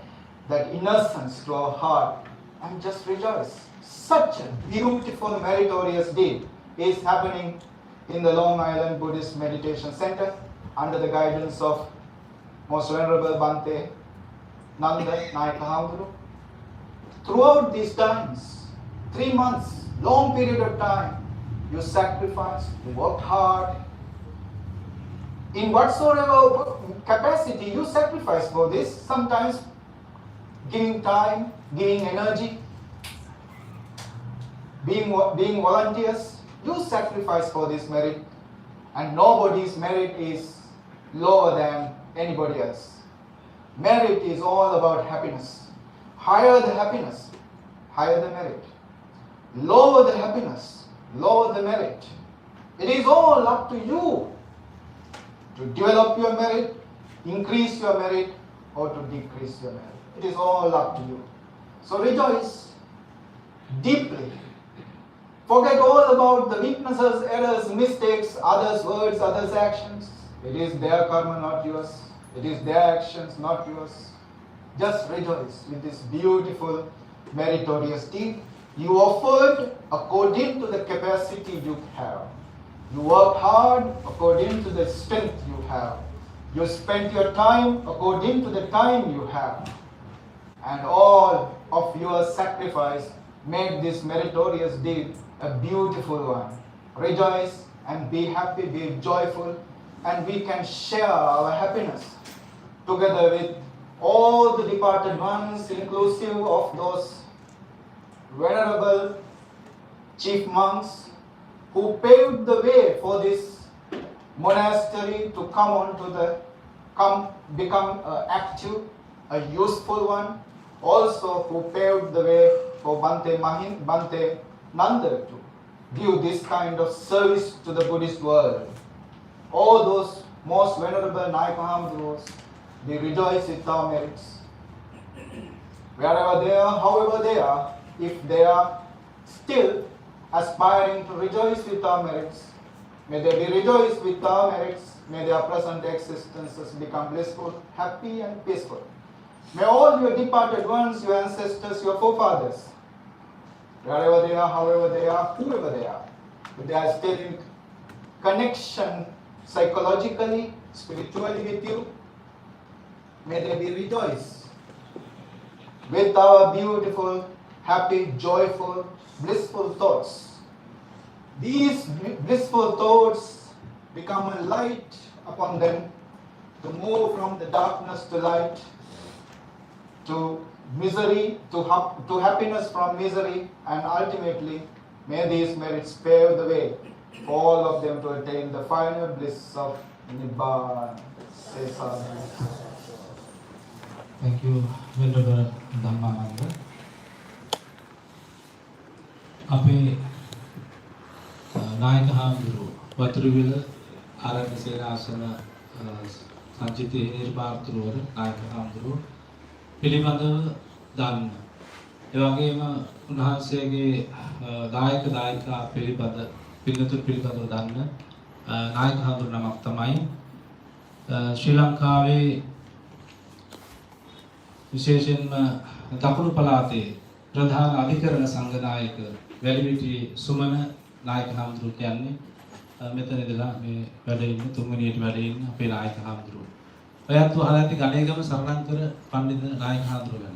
E: innocence to our heart, and just rejoice. Such a beautiful, meritorious deed is happening in the Long Island Buddhist Meditation Center under the guidance of Most Venerable Bhante Nanda Naikahamduru. Throughout these times, 3 months, long period of time, you sacrificed, you worked hard. In whatsoever capacity you sacrifice for this, sometimes giving time, giving energy, being volunteers, you sacrifice for this merit, and nobody's merit is lower than anybody else. Merit is all about happiness. Higher the happiness, higher the merit. Lower the happiness, lower the merit. It is all up to you to develop your merit, increase your merit, or to decrease your merit. It is all up to you. So rejoice deeply. Forget all about the weaknesses, errors, mistakes, others' words, others' actions. It is their karma, not yours. It is their actions, not yours. Just rejoice with this beautiful, meritorious deed. You offered according to the capacity you have. You worked hard according to the strength you have. You spent your time according to the time you have. And all of your sacrifice made this meritorious deed a beautiful one. Rejoice and be happy, be joyful, and we can share our happiness together with all the departed ones, inclusive of those venerable chief monks who paved the way for this monastery to become active, a useful one. Also who paved the way for Bhante Nanda to give this kind of service to the Buddhist world. All those most venerable Naikahamdurus, they rejoice with our merits. Wherever they are, however they are, if they are still aspiring to rejoice with our merits, may they be rejoiced with our merits, may their present existences become blissful, happy and peaceful. May all your departed ones, your ancestors, your forefathers, wherever they are, however they are, whoever they are, if they are still in connection psychologically, spiritually with you, may they be rejoiced with our beautiful, happy, joyful, blissful thoughts. These blissful thoughts become a light upon them to move from the darkness to light, to misery, to happiness from misery, and ultimately May these merits pave the way for all of them to attain the final bliss of Nibbana. Say sadhu.
B: Thank you, Venerable Dhammananda. අපේ නායක හාමුදුරුවෝ වතුරුවිල ආරණ්‍ය සේනාසන සංජිතේ නිර්මාතෘවර නායක හාමුදුරුවෝ පිළිබඳව දන්න. ඒ වගේම උන්වහන්සේගේ දායක දායිකා පිළිබඳ පිළිතුරු පිළිබඳව දන්න නායක හාමුදුරුවෝ නමක් තමයි ශ්‍රී ලංකාවේ විශේෂයෙන්ම දකුණු පළාතේ ප්‍රධාන අධිකරණ සංඝනායක වැලිවිටි සුමන නායක හාමුදුරුවෝ කියන්නේ මෙතන ඉඳලා මේ වැඩ ඉන්න තුන්වෙනියට වැඩ ඉන්න අපේ නායක හාමුදුරුවෝ. ඔයත් අහලා ඇති ගණේගම සරණංකර පඬිතුක නායක හාමුදුරුවෝ ගැන.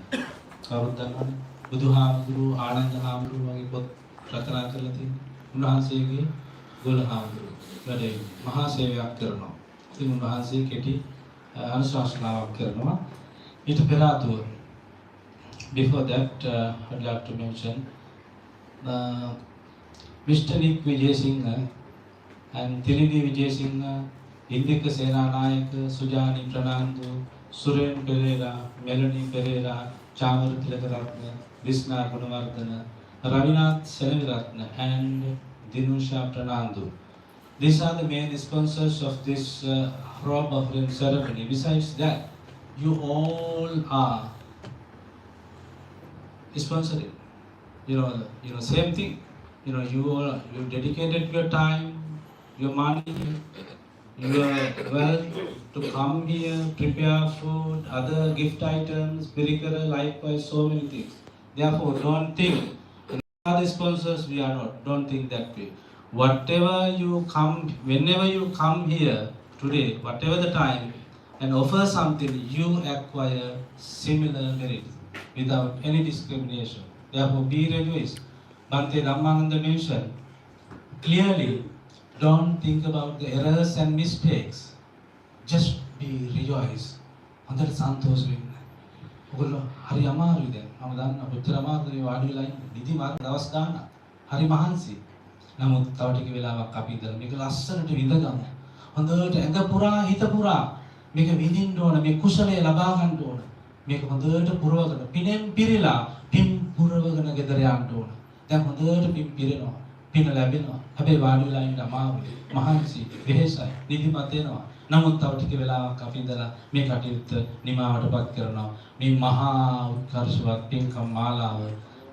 B: කවුරුත් දන්නවනේ. බුදුහාමුදුරුවෝ ආනන්ද හාමුදුරුවෝ වගේ පොත් රචනා කරලා තියෙනවා. උන්වහන්සේගේ ගොළ හාමුදුරුවෝ වැඩ ඉන්න මහා සේවයක් කරනවා. ඉතින් උන්වහන්සේ කෙටි අනුශාසනාවක් කරනවා. ඊට පෙර ආතුව before that, I'd like to mention Mr. Nick Vijayasinghe and Tilini Vijayasinghe, Indika Senanayaka, Sujani Pranandu, Suren Pereira, Melanie Pereira, Chamara Tilakaratna, Visna Gunavardhana, Ravinath Senaviratna, and Dinusha Pranandu. These are the main sponsors of this robe offering ceremony. Besides that, you all are sponsoring. You know, same thing. You dedicated your time, your money, your wealth to come here, prepare food, other gift items, birikara, likewise, so many things. Therefore, don't think, are the sponsors, we are not. Don't think that way. Whenever you come here today, whatever the time, and offer something, you acquire similar merit without any discrimination. Therefore, be rejoiced. Bhante Dhammananda mentioned clearly, don't think about the errors and mistakes. Just be rejoiced. හොඳට සන්තෝෂ වෙන්න. ඔයගොල්ලෝ හරි අමාරුයි දැන්. මම දන්නවා කොච්චර අමාරුද මේ වාඩි වෙලා ඉන්න. නිදි මාර්ග දවස් ගන්න. හරි මහන්සි. නමුත් තව ටික වෙලාවක් අපි ඉඳලා මේක ලස්සනට විඳගමු. හොඳට ඇඟ පුරා හිත පුරා මේක විඳින්න ඕන. මේ කුසලයේ ලබා ගන්න ඕන. මේක හොඳට පුරවගෙන පිනෙන් පිරීලා පින් පුරවගෙන ගෙදර යන්න ඕන. දැන් හොඳට පින් පිරෙනවා. පින ලැබෙනවා. හැබැයි වාඩි වෙලා ඉන්න අමාරුයි. මහන්සි, වෙහෙසයි, නිදිමත එනවා. නමුත් තව ටික වෙලාවක් අපි ඉඳලා මේ කටයුත්ත නිමාවටපත් කරනවා. මේ මහා උත්කර්ෂවත් පින්කම් මාලාව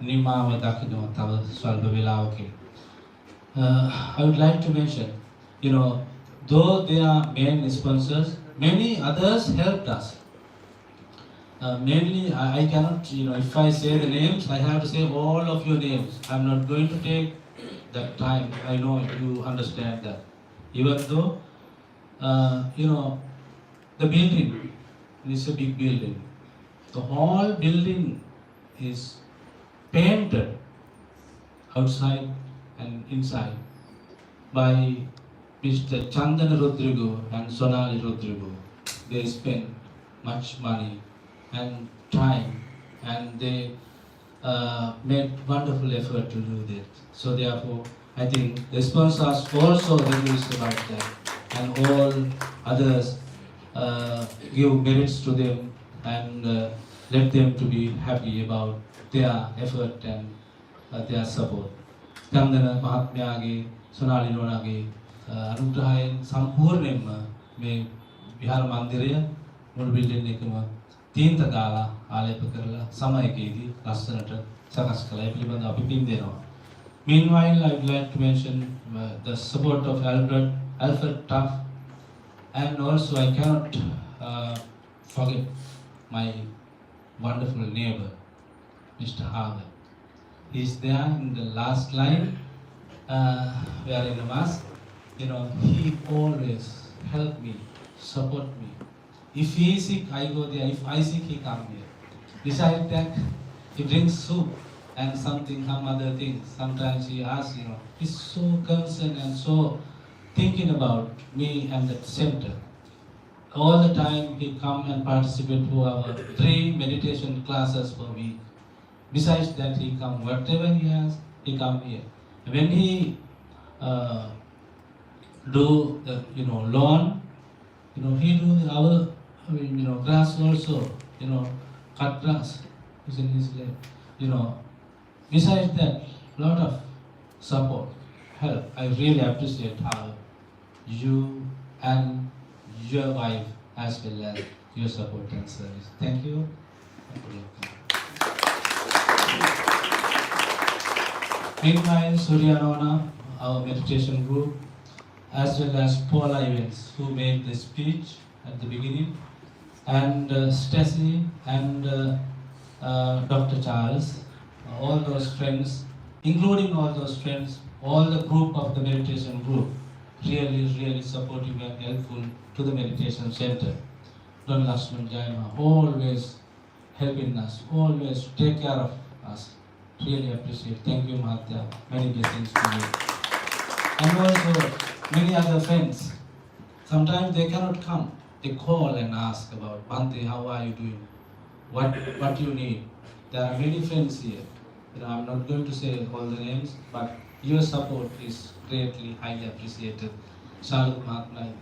B: නිමාව දකින්න තව ස්වල්ප වෙලාවකින්. I would like to mention, though they are main sponsors, many others helped us. Mainly, I cannot, if I say the names, I have to say all of your names. I'm not going to take that time. I know you understand that. Even though, the building is a big building. The whole building is painted outside and inside by Mr. Chandana Rodrigo and Sonali Rodrigo. They spent much money and time, and they made wonderful effort to do that. So therefore, I think the sponsors also rejoice about that, and all others give merits to them and let them to be happy about their effort and their support. Chandana Mahatmyage, Sonali Nonage, අනුග්‍රහයෙන් සම්පූර්ණයෙන්ම මේ විහාර මන්දිරය මුළු building එකම තීන්ත දාලා ආලේප කරලා සමයකදී ලස්සනට සකස් කළා. ඒ පිළිබඳව අපි පින් දෙනවා. Meanwhile, I would like to mention the support of Alfred Tuff, and also I cannot forget my wonderful neighbor, Mr. Harvey. He is there in the last line, wearing a mask. He always help me, support me. If he is sick, I go there. If I sick, he come here. Besides that, he brings soup and some other things. Sometimes he asks, he's so concerned and so thinking about me and the center. All the time he come and participate to our 3 meditation classes per week. Besides that, he come, whatever he has, he come here. When he do the lawn, he do our grass also, cut grass is in his life. Besides that, lot of support, help. I really appreciate how you and your wife as well as your support and service. Thank you. Meanwhile, Suryanona, our meditation group, as well as Paula Evans, who made the speech at the beginning, and Stacy and Dr. Charles, all those friends, including all those friends, all the group of the meditation group, really supportive and helpful to the meditation center. Don Lakshman Jaima, always helping us, always take care of us. Really appreciate. Thank you, Mahatya. Many blessings to you. And also many other friends. Sometimes they cannot come. They call and ask about, Bhante, how are you doing? What you need? There are many friends here. I'm not going to say all the names, but your support is greatly, highly appreciated. Shalut Mahatma,